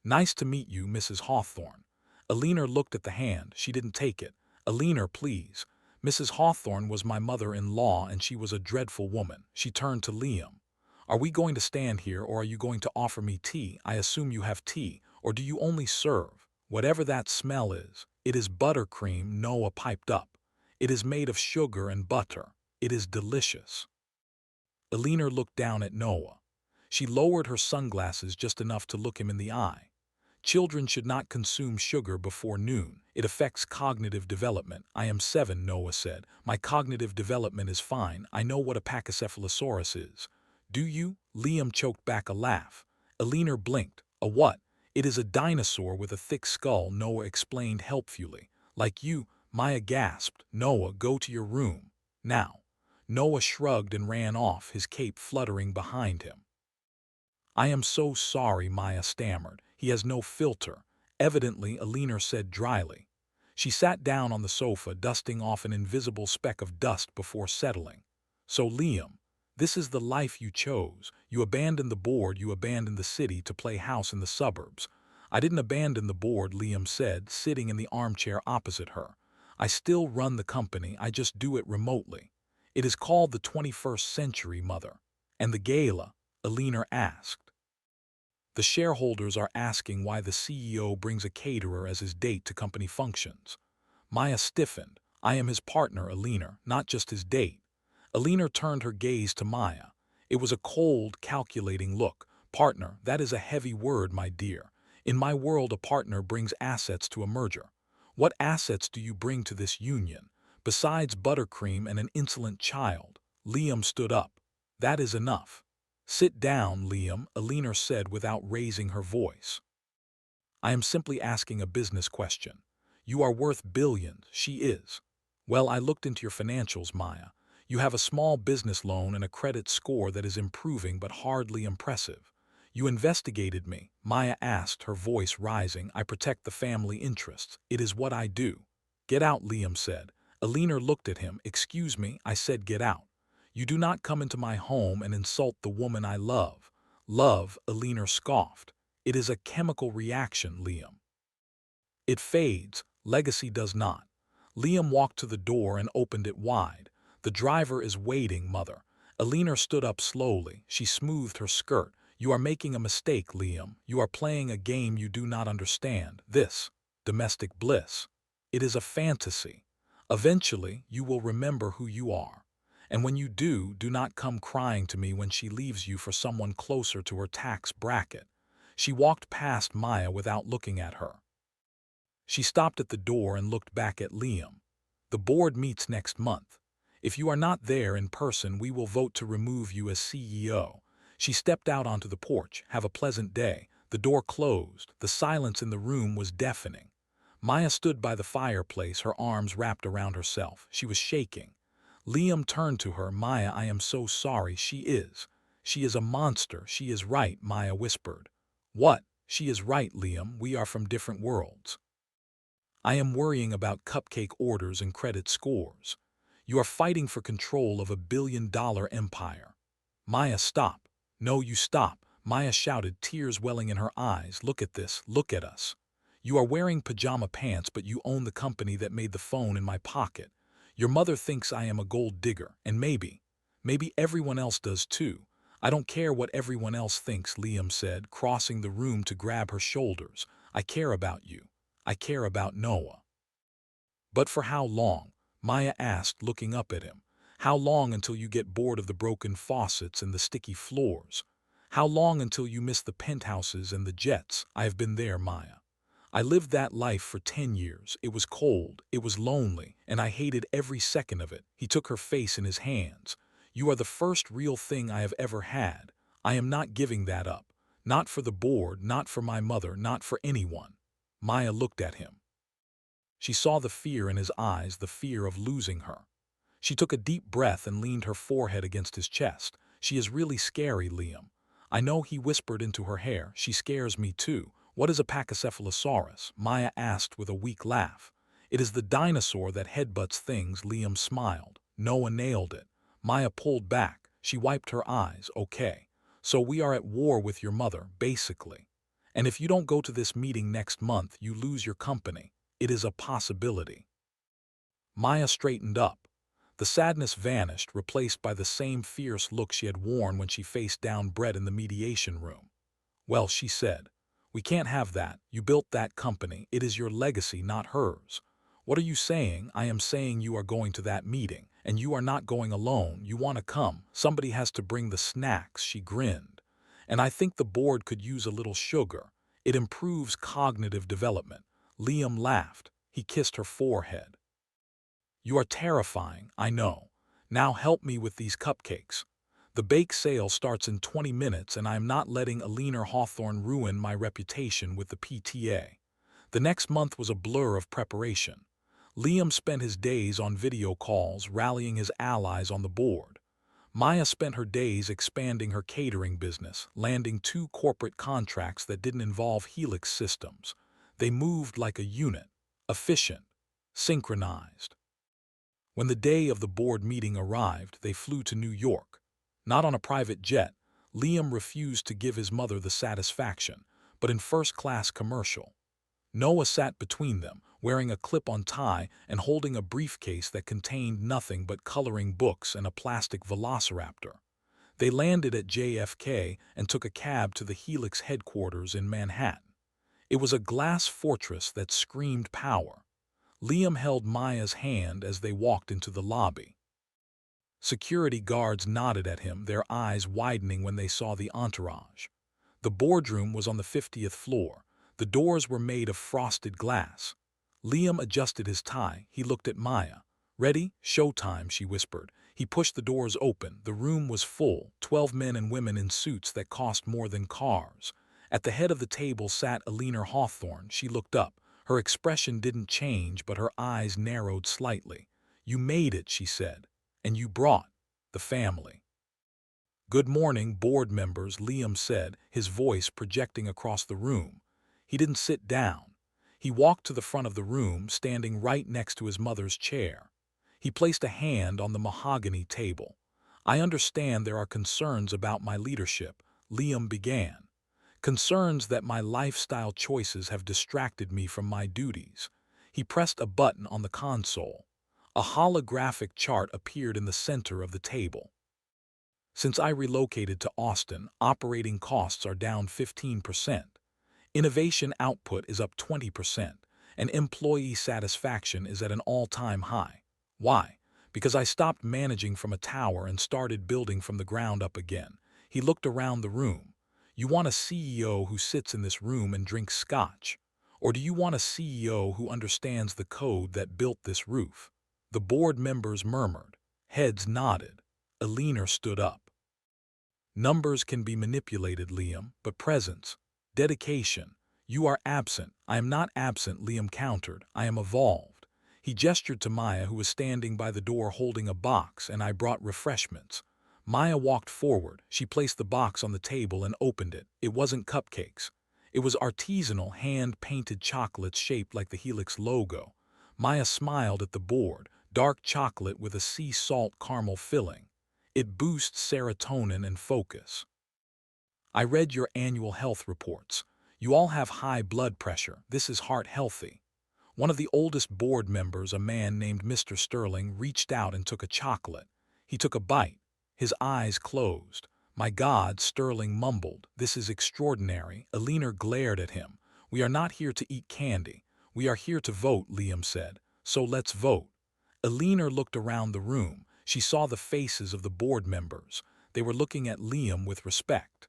Nice to meet you, Mrs. Hawthorne. Eleanor looked at the hand. She didn't take it. Eleanor, please. Mrs. Hawthorne was my mother-in-law and she was a dreadful woman. She turned to Liam. Are we going to stand here or are you going to offer me tea? I assume you have tea, or do you only serve? Whatever that smell is, it is buttercream, Noah piped up. It is made of sugar and butter. It is delicious. Eleanor looked down at Noah. She lowered her sunglasses just enough to look him in the eye. Children should not consume sugar before noon. It affects cognitive development. I am 7, Noah said. My cognitive development is fine. I know what a pachycephalosaurus is. Do you? Liam choked back a laugh. Eleanor blinked. A what? It is a dinosaur with a thick skull, Noah explained helpfully. Like you, Maya gasped. Noah, go to your room. Now. Noah shrugged and ran off, his cape fluttering behind him. I am so sorry, Maya stammered. He has no filter. Evidently, Eleanor said dryly. She sat down on the sofa, dusting off an invisible speck of dust before settling. So, Liam, this is the life you chose. You abandoned the board, you abandoned the city to play house in the suburbs. I didn't abandon the board, Liam said, sitting in the armchair opposite her. I still run the company, I just do it remotely. It is called the 21st century, Mother. And the gala? Eleanor asked. The shareholders are asking why the CEO brings a caterer as his date to company functions. Maya stiffened. I am his partner, Eleanor, not just his date. Eleanor turned her gaze to Maya. It was a cold, calculating look. Partner, that is a heavy word, my dear. In my world, a partner brings assets to a merger. What assets do you bring to this union? Besides buttercream and an insolent child. Liam stood up. That is enough. Sit down, Liam, Eleanor said without raising her voice. I am simply asking a business question. You are worth billions, she is. Well, I looked into your financials, Maya. You have a small business loan and a credit score that is improving but hardly impressive. You investigated me, Maya asked, her voice rising. I protect the family interests. It is what I do. Get out, Liam said. Eleanor looked at him. Excuse me, I said get out. You do not come into my home and insult the woman I love. Love, Eleanor scoffed. It is a chemical reaction, Liam. It fades, legacy does not. Liam walked to the door and opened it wide. The driver is waiting, Mother. Eleanor stood up slowly. She smoothed her skirt. You are making a mistake, Liam. You are playing a game you do not understand. This, domestic bliss. It is a fantasy. Eventually, you will remember who you are. And when you do, do not come crying to me when she leaves you for someone closer to her tax bracket. She walked past Maya without looking at her. She stopped at the door and looked back at Liam. The board meets next month. If you are not there in person, we will vote to remove you as CEO. She stepped out onto the porch. Have a pleasant day. The door closed. The silence in the room was deafening. Maya stood by the fireplace, her arms wrapped around herself. She was shaking. Liam turned to her. Maya, I am so sorry. She is. She is a monster. She is right, Maya whispered. What? She is right, Liam. We are from different worlds. I am worrying about cupcake orders and credit scores. You are fighting for control of $1 billion empire. Maya, stop. No, you stop. Maya shouted, tears welling in her eyes. Look at this. Look at us. You are wearing pajama pants, but you own the company that made the phone in my pocket. Your mother thinks I am a gold digger, and maybe everyone else does too. I don't care what everyone else thinks, Liam said, crossing the room to grab her shoulders. I care about you. I care about Noah. But for how long? Maya asked, looking up at him. How long until you get bored of the broken faucets and the sticky floors? How long until you miss the penthouses and the jets? I have been there, Maya. I lived that life for 10 years. It was cold, it was lonely, and I hated every second of it. He took her face in his hands. You are the first real thing I have ever had. I am not giving that up. Not for the board, not for my mother, not for anyone. Maya looked at him. She saw the fear in his eyes, the fear of losing her. She took a deep breath and leaned her forehead against his chest. She is really scary, Liam. I know, he whispered into her hair. She scares me too. What is a pachycephalosaurus? Maya asked with a weak laugh. It is the dinosaur that headbutts things, Liam smiled. Noah nailed it. Maya pulled back. She wiped her eyes. Okay. So we are at war with your mother, basically. And if you don't go to this meeting next month, you lose your company. It is a possibility. Maya straightened up. The sadness vanished, replaced by the same fierce look she had worn when she faced down Brett in the mediation room. "Well," she said, "we can't have that. You built that company. It is your legacy, not hers." "What are you saying?" "I am saying you are going to that meeting, and you are not going alone. You want to come. Somebody has to bring the snacks," she grinned. "And I think the board could use a little sugar. It improves cognitive development." Liam laughed. He kissed her forehead. "You are terrifying, I know. Now help me with these cupcakes. The bake sale starts in 20 minutes and I am not letting Alina Hawthorne ruin my reputation with the PTA." The next month was a blur of preparation. Liam spent his days on video calls, rallying his allies on the board. Maya spent her days expanding her catering business, landing 2 corporate contracts that didn't involve Helix systems. They moved like a unit, efficient, synchronized. When the day of the board meeting arrived, they flew to New York. Not on a private jet. Liam refused to give his mother the satisfaction, but in first-class commercial. Noah sat between them, wearing a clip-on tie and holding a briefcase that contained nothing but coloring books and a plastic velociraptor. They landed at JFK and took a cab to the Helix headquarters in Manhattan. It was a glass fortress that screamed power. Liam held Maya's hand as they walked into the lobby. Security guards nodded at him, their eyes widening when they saw the entourage. The boardroom was on the 50th floor. The doors were made of frosted glass. Liam adjusted his tie. He looked at Maya. "Ready? Showtime," she whispered. He pushed the doors open. The room was full, 12 men and women in suits that cost more than cars. At the head of the table sat Alina Hawthorne. She looked up. Her expression didn't change, but her eyes narrowed slightly. "You made it," she said. "And you brought the family." "Good morning, board members," Liam said, his voice projecting across the room. He didn't sit down. He walked to the front of the room, standing right next to his mother's chair. He placed a hand on the mahogany table. "I understand there are concerns about my leadership," Liam began. "Concerns that my lifestyle choices have distracted me from my duties." He pressed a button on the console. A holographic chart appeared in the center of the table. "Since I relocated to Austin, operating costs are down 15%. Innovation output is up 20%, and employee satisfaction is at an all-time high. Why? Because I stopped managing from a tower and started building from the ground up again." He looked around the room. "You want a CEO who sits in this room and drinks scotch? Or do you want a CEO who understands the code that built this roof?" The board members murmured. Heads nodded. Alina stood up. "Numbers can be manipulated, Liam, but presence, dedication. You are absent." "I am not absent," Liam countered. "I am evolved." He gestured to Maya, who was standing by the door holding a box, "and I brought refreshments." Maya walked forward. She placed the box on the table and opened it. It wasn't cupcakes. It was artisanal, hand-painted chocolates shaped like the Helix logo. Maya smiled at the board. Dark chocolate with a sea salt caramel filling. "It boosts serotonin and focus." "I read your annual health reports. You all have high blood pressure. This is heart healthy." One of the oldest board members, a man named Mr. Sterling, reached out and took a chocolate. He took a bite. His eyes closed. "My God," Sterling mumbled, "this is extraordinary." Alina glared at him. "We are not here to eat candy. We are here to vote," Liam said. "So let's vote." Alina looked around the room. She saw the faces of the board members. They were looking at Liam with respect.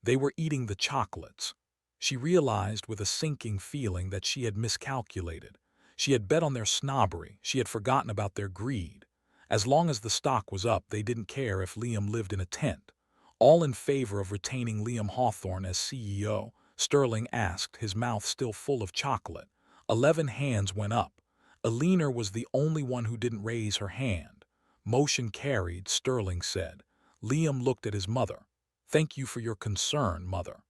They were eating the chocolates. She realized with a sinking feeling that she had miscalculated. She had bet on their snobbery. She had forgotten about their greed. As long as the stock was up, they didn't care if Liam lived in a tent. "All in favor of retaining Liam Hawthorne as CEO?" Sterling asked, his mouth still full of chocolate. 11 hands went up. Alina was the only one who didn't raise her hand. "Motion carried," Sterling said. Liam looked at his mother. "Thank you for your concern, Mother.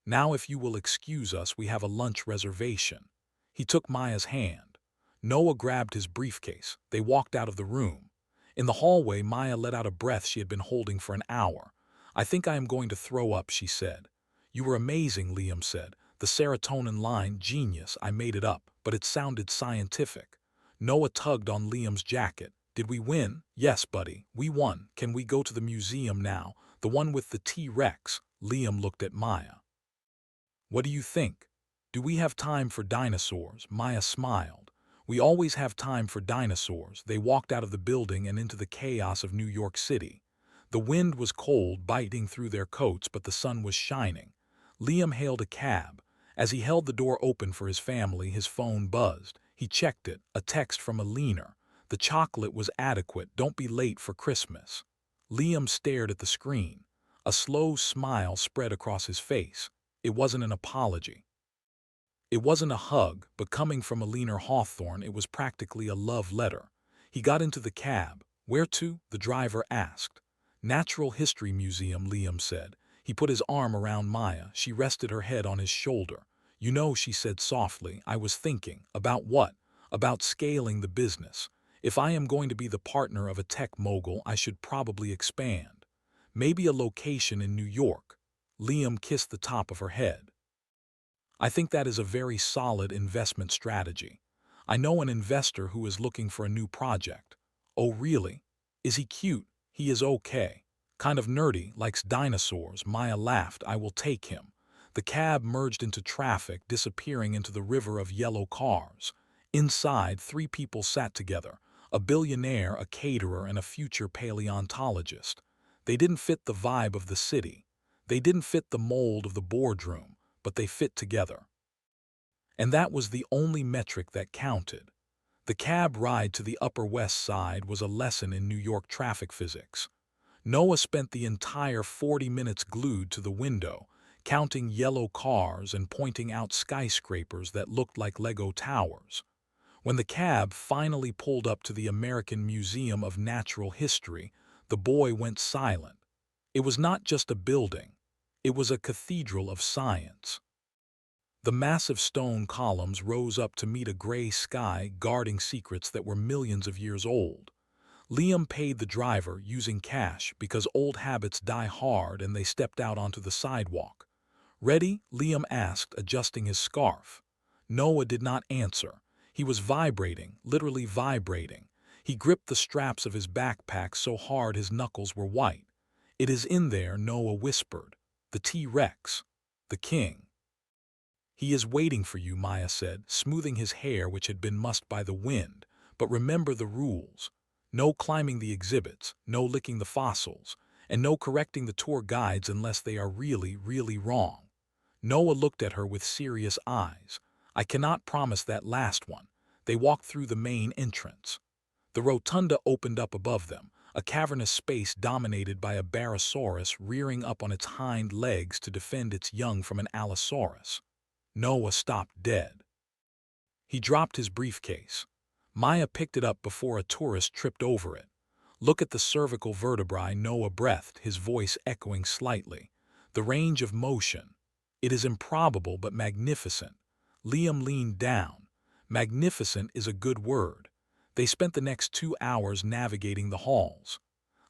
Now if you will excuse us, we have a lunch reservation." He took Maya's hand. Noah grabbed his briefcase. They walked out of the room. In the hallway, Maya let out a breath she had been holding for an hour. "I think I am going to throw up," she said. "You were amazing," Liam said. "The serotonin line, genius. I made it up, but it sounded scientific." Noah tugged on Liam's jacket. Did we win? Yes, buddy, we won. Can we go to the museum now? The one with the T-Rex? Liam looked at Maya. What do you think? Do we have time for dinosaurs? Maya smiled. We always have time for dinosaurs. They walked out of the building and into the chaos of New York City. The wind was cold, biting through their coats, but the sun was shining. Liam hailed a cab. As he held the door open for his family, his phone buzzed. He checked it, a text from a leaner. The chocolate was adequate. Don't be late for Christmas. Liam stared at the screen. A slow smile spread across his face. It wasn't an apology. It wasn't a hug, but coming from Alina Hawthorne, it was practically a love letter. He got into the cab. Where to? The driver asked. Natural History Museum, Liam said. He put his arm around Maya. She rested her head on his shoulder. You know, she said softly, I was thinking. About what? About scaling the business. If I am going to be the partner of a tech mogul, I should probably expand. Maybe a location in New York. Liam kissed the top of her head. I think that is a very solid investment strategy. I know an investor who is looking for a new project. Oh, really? Is he cute? He is okay. Kind of nerdy, likes dinosaurs. Maya laughed. I will take him. The cab merged into traffic, disappearing into the river of yellow cars. Inside, 3 people sat together, a billionaire, a caterer, and a future paleontologist. They didn't fit the vibe of the city. They didn't fit the mold of the boardroom, but they fit together. And that was the only metric that counted. The cab ride to the Upper West Side was a lesson in New York traffic physics. Noah spent the entire 40 minutes glued to the window, counting yellow cars and pointing out skyscrapers that looked like Lego towers. When the cab finally pulled up to the American Museum of Natural History, the boy went silent. It was not just a building. It was a cathedral of science. The massive stone columns rose up to meet a gray sky guarding secrets that were millions of years old. Liam paid the driver using cash because old habits die hard, and they stepped out onto the sidewalk. Ready? Liam asked, adjusting his scarf. Noah did not answer. He was vibrating, literally vibrating. He gripped the straps of his backpack so hard his knuckles were white. It is in there, Noah whispered. The T-Rex. The king. He is waiting for you, Maya said, smoothing his hair which had been mussed by the wind. But remember the rules. No climbing the exhibits, no licking the fossils, and no correcting the tour guides unless they are really, really wrong. Noah looked at her with serious eyes. I cannot promise that last one. They walked through the main entrance. The rotunda opened up above them, a cavernous space dominated by a barosaurus rearing up on its hind legs to defend its young from an allosaurus. Noah stopped dead. He dropped his briefcase. Maya picked it up before a tourist tripped over it. Look at the cervical vertebrae, Noah breathed, his voice echoing slightly. The range of motion. It is improbable but magnificent. Liam leaned down. Magnificent is a good word. They spent the next 2 hours navigating the halls.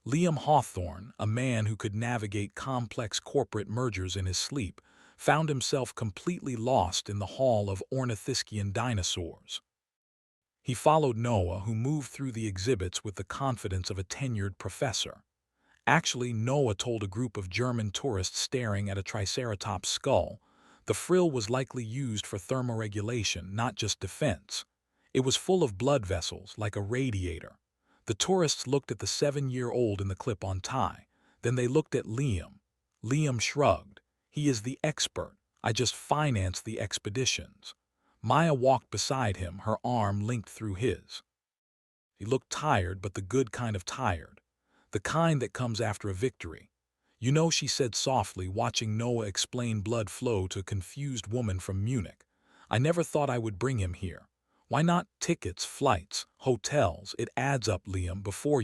Liam Hawthorne, a man who could navigate complex corporate mergers in his sleep, found himself completely lost in the hall of ornithischian dinosaurs. He followed Noah, who moved through the exhibits with the confidence of a tenured professor. Actually, Noah told a group of German tourists staring at a triceratops skull. The frill was likely used for thermoregulation, not just defense. It was full of blood vessels, like a radiator. The tourists looked at the 7-year-old in the clip-on tie. Then they looked at Liam. Liam shrugged. He is the expert. I just finance the expeditions. Maya walked beside him, her arm linked through his. He looked tired, but the good kind of tired. The kind that comes after a victory. You know, she said softly, watching Noah explain blood flow to a confused woman from Munich. I never thought I would bring him here. Why not tickets, flights, hotels? It adds up, Liam, before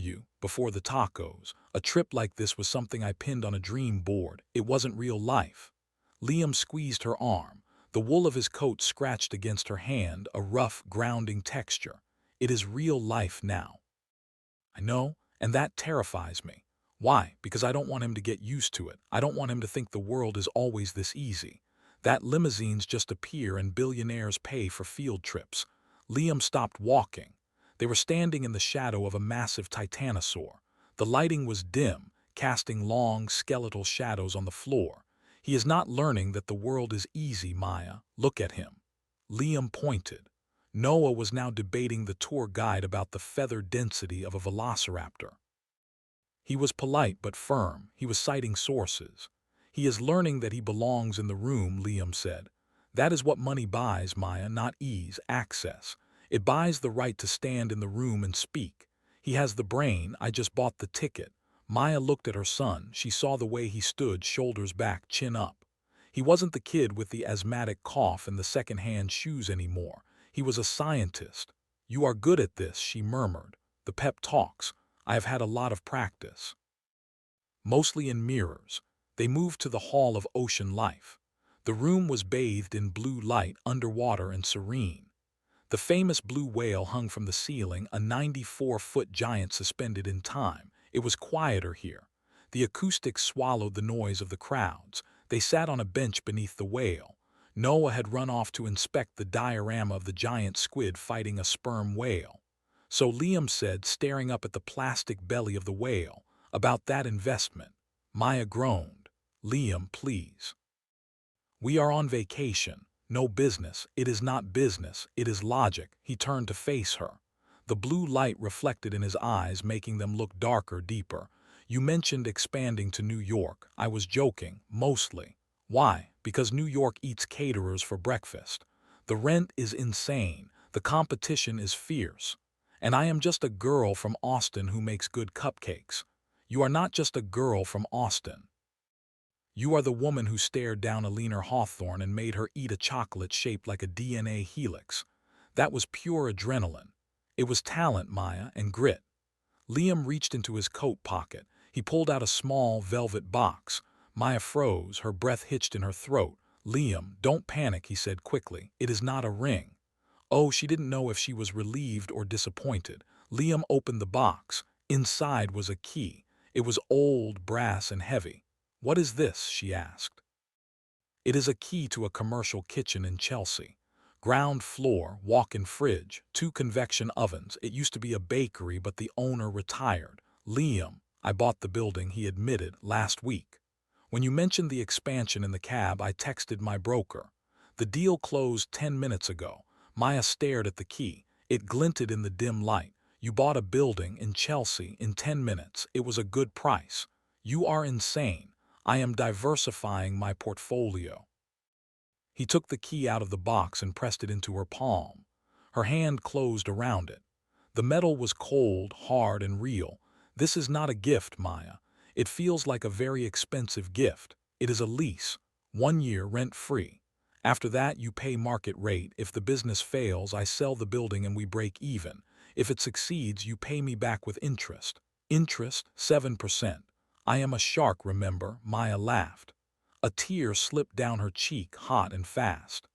the tacos. A trip like this was something I pinned on a dream board. It wasn't real life. Liam squeezed her arm. The wool of his coat scratched against her hand, a rough, grounding texture. It is real life now. I know, and that terrifies me. Why? Because I don't want him to get used to it. I don't want him to think the world is always this easy. That limousines just appear and billionaires pay for field trips. Liam stopped walking. They were standing in the shadow of a massive titanosaur. The lighting was dim, casting long, skeletal shadows on the floor. He is not learning that the world is easy, Maya. Look at him. Liam pointed. Noah was now debating the tour guide about the feather density of a velociraptor. He was polite but firm. He was citing sources. He is learning that he belongs in the room, Liam said. That is what money buys, Maya, not ease, access. It buys the right to stand in the room and speak. He has the brain. I just bought the ticket. Maya looked at her son. She saw the way he stood, shoulders back, chin up. He wasn't the kid with the asthmatic cough and the second-hand shoes anymore. He was a scientist. You are good at this, she murmured. The pep talks. I have had a lot of practice. Mostly in mirrors. They moved to the Hall of Ocean Life. The room was bathed in blue light, underwater and serene. The famous blue whale hung from the ceiling, a 94-foot giant suspended in time. It was quieter here. The acoustics swallowed the noise of the crowds. They sat on a bench beneath the whale. Noah had run off to inspect the diorama of the giant squid fighting a sperm whale. So Liam said, staring up at the plastic belly of the whale, about that investment. Maya groaned. Liam, please. We are on vacation. No business. It is not business. It is logic. He turned to face her. The blue light reflected in his eyes, making them look darker, deeper. You mentioned expanding to New York. I was joking, mostly. Why? Because New York eats caterers for breakfast. The rent is insane. The competition is fierce. And I am just a girl from Austin who makes good cupcakes. You are not just a girl from Austin. You are the woman who stared down Eleanor Hawthorne and made her eat a chocolate shaped like a DNA helix. That was pure adrenaline. It was talent, Maya, and grit. Liam reached into his coat pocket. He pulled out a small velvet box. Maya froze, her breath hitched in her throat. Liam, don't panic, he said quickly. It is not a ring. Oh, she didn't know if she was relieved or disappointed. Liam opened the box. Inside was a key. It was old, brass, and heavy. What is this? She asked. It is a key to a commercial kitchen in Chelsea. Ground floor, walk-in fridge, 2 convection ovens. It used to be a bakery, but the owner retired. Liam, I bought the building, he admitted, last week. When you mentioned the expansion in the cab, I texted my broker. The deal closed 10 minutes ago. Maya stared at the key. It glinted in the dim light. You bought a building in Chelsea in 10 minutes. It was a good price. You are insane. I am diversifying my portfolio. He took the key out of the box and pressed it into her palm. Her hand closed around it. The metal was cold, hard, and real. This is not a gift, Maya. It feels like a very expensive gift. It is a lease. 1 year rent-free. After that, you pay market rate. If the business fails, I sell the building and we break even. If it succeeds, you pay me back with interest. Interest, 7%. I am a shark, remember? Maya laughed. A tear slipped down her cheek, hot and fast.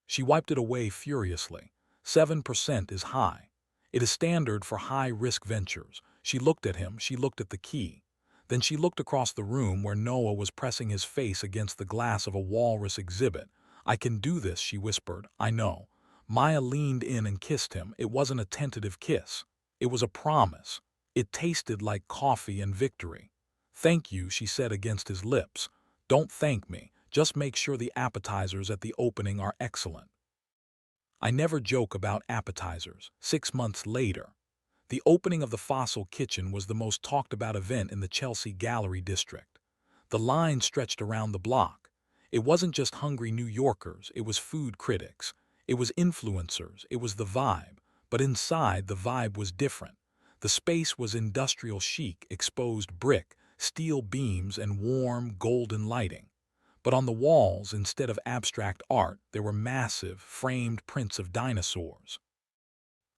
She wiped it away furiously. 7% is high. It is standard for high-risk ventures. She looked at him, she looked at the key. Then she looked across the room where Noah was pressing his face against the glass of a walrus exhibit. I can do this, she whispered. I know. Maya leaned in and kissed him. It wasn't a tentative kiss. It was a promise. It tasted like coffee and victory. Thank you, she said against his lips. Don't thank me. Just make sure the appetizers at the opening are excellent. I never joke about appetizers. 6 months later. The opening of the Fossil Kitchen was the most talked about event in the Chelsea Gallery district. The line stretched around the block. It wasn't just hungry New Yorkers, it was food critics. It was influencers, it was the vibe. But inside, the vibe was different. The space was industrial chic, exposed brick, steel beams, and warm, golden lighting. But on the walls, instead of abstract art, there were massive, framed prints of dinosaurs.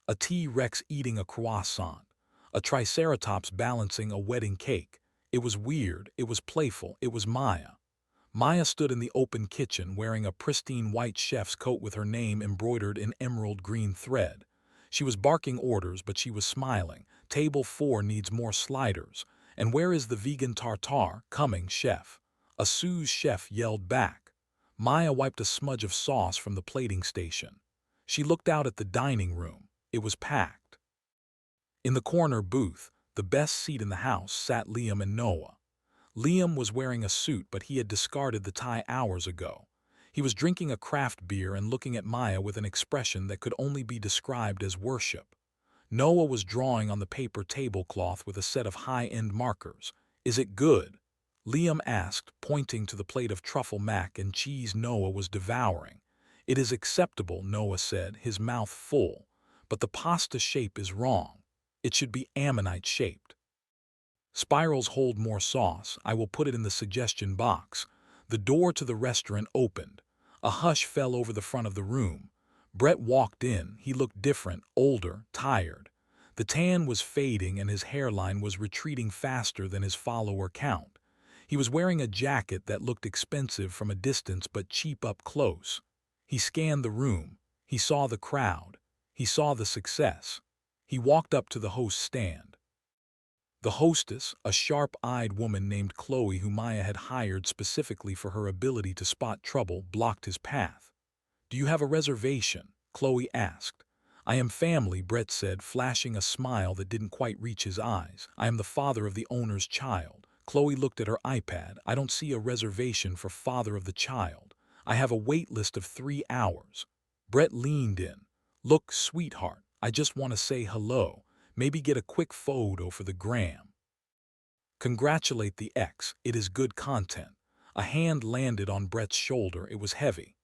A T-Rex eating a croissant. A triceratops balancing a wedding cake. It was weird, it was playful, it was Maya. Maya stood in the open kitchen wearing a pristine white chef's coat with her name embroidered in emerald green thread. She was barking orders, but she was smiling. Table 4 needs more sliders. And where is the vegan tartare? Coming, chef. A sous chef yelled back. Maya wiped a smudge of sauce from the plating station. She looked out at the dining room. It was packed. In the corner booth, the best seat in the house, sat Liam and Noah. Liam was wearing a suit, but he had discarded the tie hours ago. He was drinking a craft beer and looking at Maya with an expression that could only be described as worship. Noah was drawing on the paper tablecloth with a set of high-end markers. "Is it good?" Liam asked, pointing to the plate of truffle mac and cheese Noah was devouring. "It is acceptable," Noah said, his mouth full, "but the pasta shape is wrong. It should be ammonite-shaped." "Spirals hold more sauce. I will put it in the suggestion box." The door to the restaurant opened. A hush fell over the front of the room. Brett walked in. He looked different, older, tired. The tan was fading and his hairline was retreating faster than his follower count. He was wearing a jacket that looked expensive from a distance but cheap up close. He scanned the room. He saw the crowd. He saw the success. He walked up to the host's stand. The hostess, a sharp-eyed woman named Chloe who Maya had hired specifically for her ability to spot trouble, blocked his path. "Do you have a reservation?" Chloe asked. "I am family," Brett said, flashing a smile that didn't quite reach his eyes. "I am the father of the owner's child." Chloe looked at her iPad. "I don't see a reservation for father of the child. I have a wait list of 3 hours. Brett leaned in. "Look, sweetheart, I just want to say hello. Maybe get a quick photo for the gram. Congratulate the ex. It is good content." A hand landed on Brett's shoulder. It was heavy.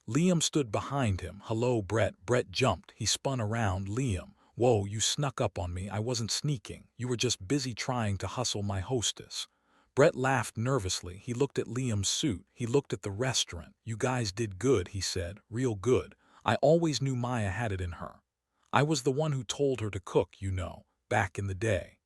Liam stood behind him. "Hello, Brett." Brett jumped. He spun around. "Liam, whoa, you snuck up on me." "I wasn't sneaking. You were just busy trying to hustle my hostess." Brett laughed nervously. He looked at Liam's suit. He looked at the restaurant. "You guys did good," he said. "Real good. I always knew Maya had it in her. I was the one who told her to cook, you know, back in the day."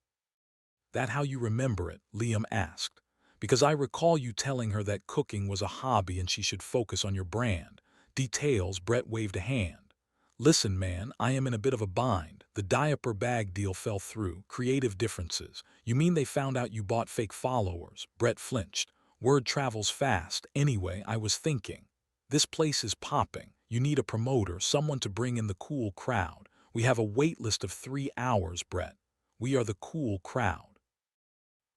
"That how you remember it?" Liam asked. "Because I recall you telling her that cooking was a hobby and she should focus on your brand." "Details," Brett waved a hand. "Listen, man, I am in a bit of a bind. The diaper bag deal fell through. Creative differences." "You mean they found out you bought fake followers?" Brett flinched. "Word travels fast. Anyway, I was thinking. This place is popping. You need a promoter, someone to bring in the cool crowd. We have a wait list of 3 hours, Brett. We are the cool crowd."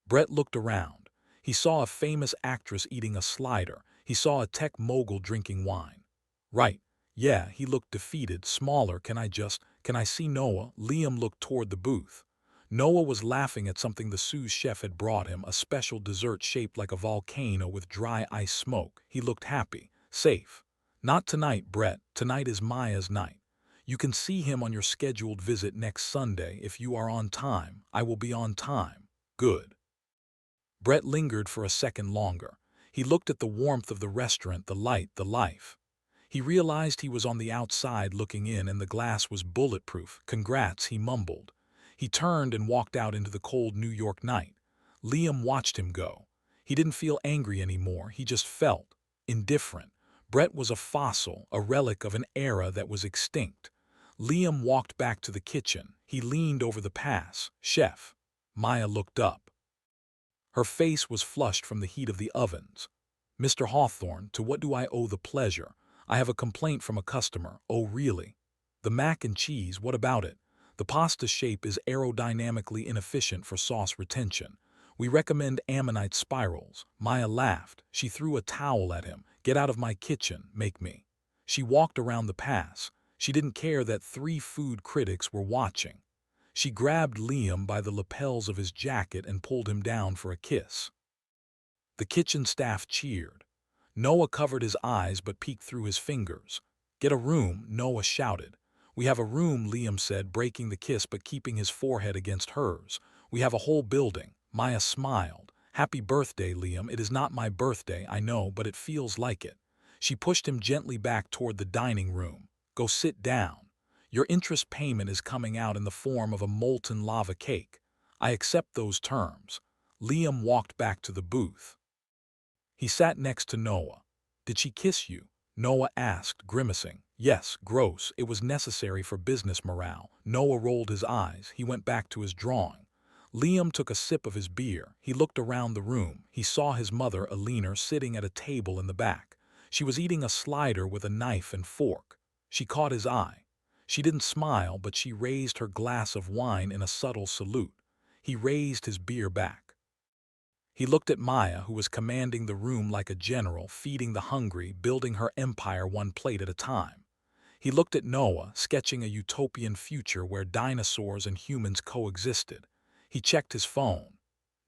Brett looked around. He saw a famous actress eating a slider. He saw a tech mogul drinking wine. "Right. Yeah," he looked defeated. "Smaller. Can I see Noah?" Liam looked toward the booth. Noah was laughing at something the sous chef had brought him, a special dessert shaped like a volcano with dry ice smoke. He looked happy. "Safe." "Not tonight, Brett. Tonight is Maya's night. You can see him on your scheduled visit next Sunday if you are on time." "I will be on time." "Good." Brett lingered for a second longer. He looked at the warmth of the restaurant, the light, the life. He realized he was on the outside looking in and the glass was bulletproof. "Congrats," he mumbled. He turned and walked out into the cold New York night. Liam watched him go. He didn't feel angry anymore. He just felt indifferent. Brett was a fossil, a relic of an era that was extinct. Liam walked back to the kitchen. He leaned over the pass. "Chef." Maya looked up. Her face was flushed from the heat of the ovens. "Mr. Hawthorne, to what do I owe the pleasure?" "I have a complaint from a customer." "Oh, really?" "The mac and cheese, what about it?" "The pasta shape is aerodynamically inefficient for sauce retention. We recommend ammonite spirals." Maya laughed. She threw a towel at him. "Get out of my kitchen, make me." She walked around the pass. She didn't care that 3 food critics were watching. She grabbed Liam by the lapels of his jacket and pulled him down for a kiss. The kitchen staff cheered. Noah covered his eyes but peeked through his fingers. "Get a room," Noah shouted. "We have a room," Liam said, breaking the kiss but keeping his forehead against hers. "We have a whole building." Maya smiled. "Happy birthday, Liam. It is not my birthday, I know, but it feels like it." She pushed him gently back toward the dining room. "Go sit down. Your interest payment is coming out in the form of a molten lava cake. I accept those terms." Liam walked back to the booth. He sat next to Noah. "Did she kiss you?" Noah asked, grimacing. "Yes, gross. It was necessary for business morale." Noah rolled his eyes. He went back to his drawing. Liam took a sip of his beer. He looked around the room. He saw his mother, Alina, sitting at a table in the back. She was eating a slider with a knife and fork. She caught his eye. She didn't smile, but she raised her glass of wine in a subtle salute. He raised his beer back. He looked at Maya, who was commanding the room like a general, feeding the hungry, building her empire one plate at a time. He looked at Noah, sketching a utopian future where dinosaurs and humans coexisted. He checked his phone.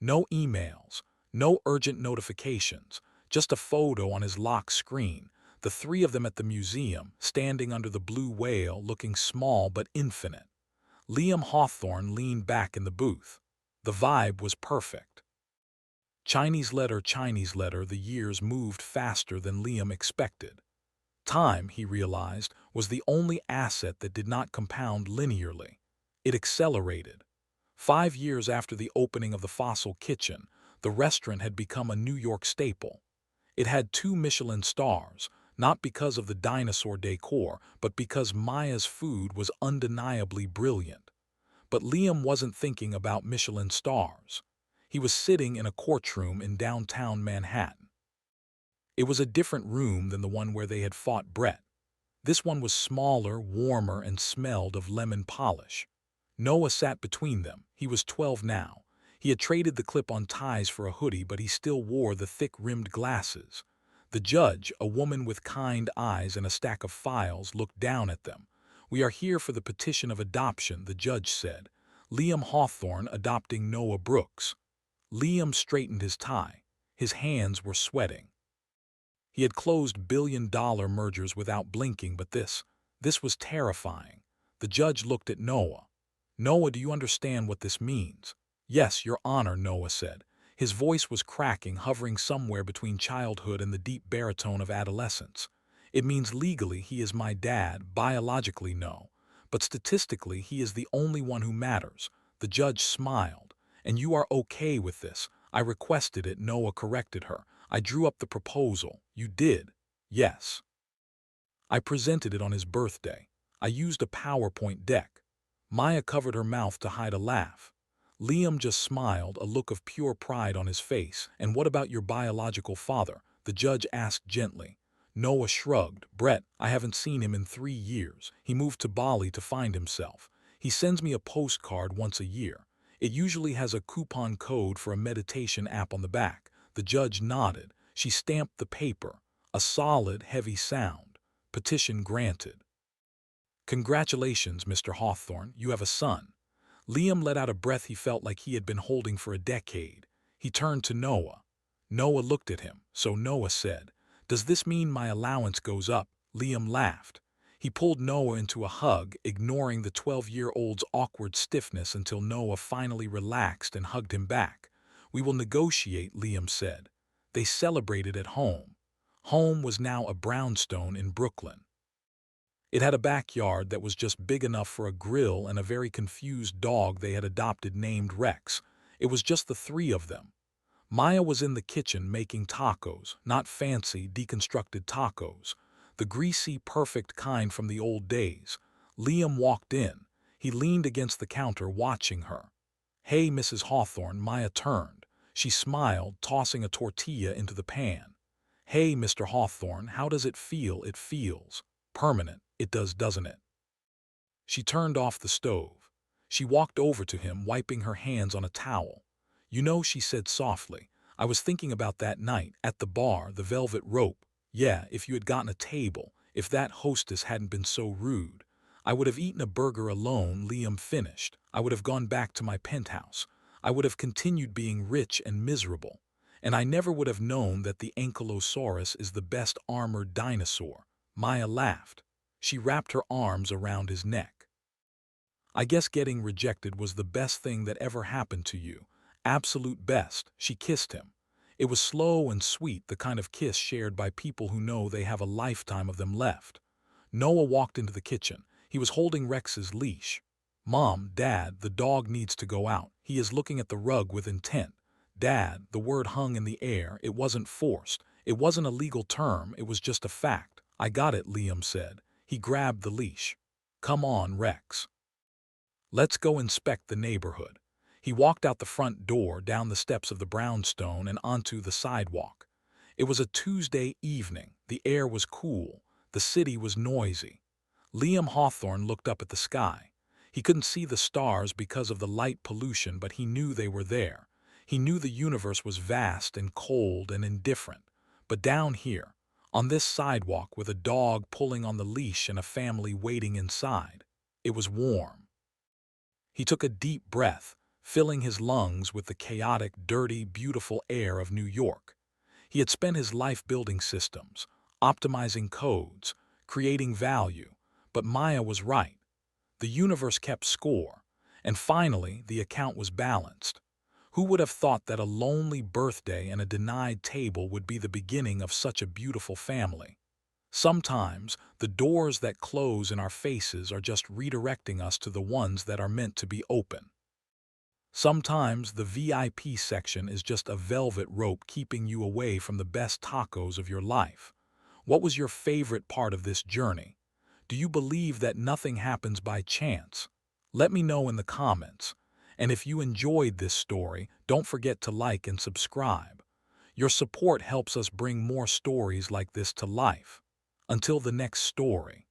No emails, no urgent notifications, just a photo on his locked screen, the three of them at the museum, standing under the blue whale, looking small but infinite. Liam Hawthorne leaned back in the booth. The vibe was perfect. Chinese letter, the years moved faster than Liam expected. Time, he realized, was the only asset that did not compound linearly. It accelerated. 5 years after the opening of the Fossil Kitchen, the restaurant had become a New York staple. It had 2 Michelin stars, not because of the dinosaur decor, but because Maya's food was undeniably brilliant. But Liam wasn't thinking about Michelin stars. He was sitting in a courtroom in downtown Manhattan. It was a different room than the one where they had fought Brett. This one was smaller, warmer, and smelled of lemon polish. Noah sat between them. He was 12 now. He had traded the clip-on ties for a hoodie, but he still wore the thick-rimmed glasses. The judge, a woman with kind eyes and a stack of files, looked down at them. "We are here for the petition of adoption," the judge said. "Liam Hawthorne adopting Noah Brooks." Liam straightened his tie. His hands were sweating. He had closed billion-dollar mergers without blinking, but this was terrifying. The judge looked at Noah. "Noah, do you understand what this means?" "Yes, Your Honor," Noah said. His voice was cracking, hovering somewhere between childhood and the deep baritone of adolescence. "It means legally he is my dad, biologically no. But statistically he is the only one who matters." The judge smiled. "And you are okay with this?" "I requested it," Noah corrected her. "I drew up the proposal." "You did?" "Yes. I presented it on his birthday. I used a PowerPoint deck." Maya covered her mouth to hide a laugh. Liam just smiled, a look of pure pride on his face. "And what about your biological father?" the judge asked gently. Noah shrugged. "Brett, I haven't seen him in 3 years. He moved to Bali to find himself. He sends me a postcard once a year. It usually has a coupon code for a meditation app on the back." The judge nodded. She stamped the paper. A solid, heavy sound. "Petition granted." "Congratulations, Mr. Hawthorne, you have a son." Liam let out a breath he felt like he had been holding for a decade. He turned to Noah. Noah looked at him, so Noah said, "Does this mean my allowance goes up?" Liam laughed. He pulled Noah into a hug, ignoring the 12-year-old's awkward stiffness until Noah finally relaxed and hugged him back. "We will negotiate," Liam said. They celebrated at home. Home was now a brownstone in Brooklyn. It had a backyard that was just big enough for a grill and a very confused dog they had adopted named Rex. It was just the 3 of them. Maya was in the kitchen making tacos, not fancy, deconstructed tacos. The greasy, perfect kind from the old days. Liam walked in. He leaned against the counter watching her. "Hey, Mrs. Hawthorne," Maya turned. She smiled, tossing a tortilla into the pan. "Hey, Mr. Hawthorne, how does it feel?" "It feels permanent. It does, doesn't it?" She turned off the stove. She walked over to him, wiping her hands on a towel. "You know," she said softly, "I was thinking about that night, at the bar, the velvet rope. Yeah, if you had gotten a table, if that hostess hadn't been so rude. I would have eaten a burger alone," Liam finished. "I would have gone back to my penthouse. I would have continued being rich and miserable. And I never would have known that the Ankylosaurus is the best armored dinosaur." Maya laughed. She wrapped her arms around his neck. "I guess getting rejected was the best thing that ever happened to you. Absolute best." She kissed him. It was slow and sweet, the kind of kiss shared by people who know they have a lifetime of them left. Noah walked into the kitchen. He was holding Rex's leash. "Mom, Dad, the dog needs to go out. He is looking at the rug with intent." "Dad," the word hung in the air. It wasn't forced. It wasn't a legal term. It was just a fact. "I got it," Liam said. He grabbed the leash. "Come on, Rex. Let's go inspect the neighborhood." He walked out the front door, down the steps of the brownstone, and onto the sidewalk. It was a Tuesday evening. The air was cool. The city was noisy. Liam Hawthorne looked up at the sky. He couldn't see the stars because of the light pollution, but he knew they were there. He knew the universe was vast and cold and indifferent. But down here, on this sidewalk with a dog pulling on the leash and a family waiting inside, it was warm. He took a deep breath, filling his lungs with the chaotic, dirty, beautiful air of New York. He had spent his life building systems, optimizing codes, creating value, but Maya was right. The universe kept score, and finally the account was balanced. Who would have thought that a lonely birthday and a denied table would be the beginning of such a beautiful family? Sometimes the doors that close in our faces are just redirecting us to the ones that are meant to be open. Sometimes the VIP section is just a velvet rope keeping you away from the best tacos of your life. What was your favorite part of this journey? Do you believe that nothing happens by chance? Let me know in the comments. And if you enjoyed this story, don't forget to like and subscribe. Your support helps us bring more stories like this to life. Until the next story.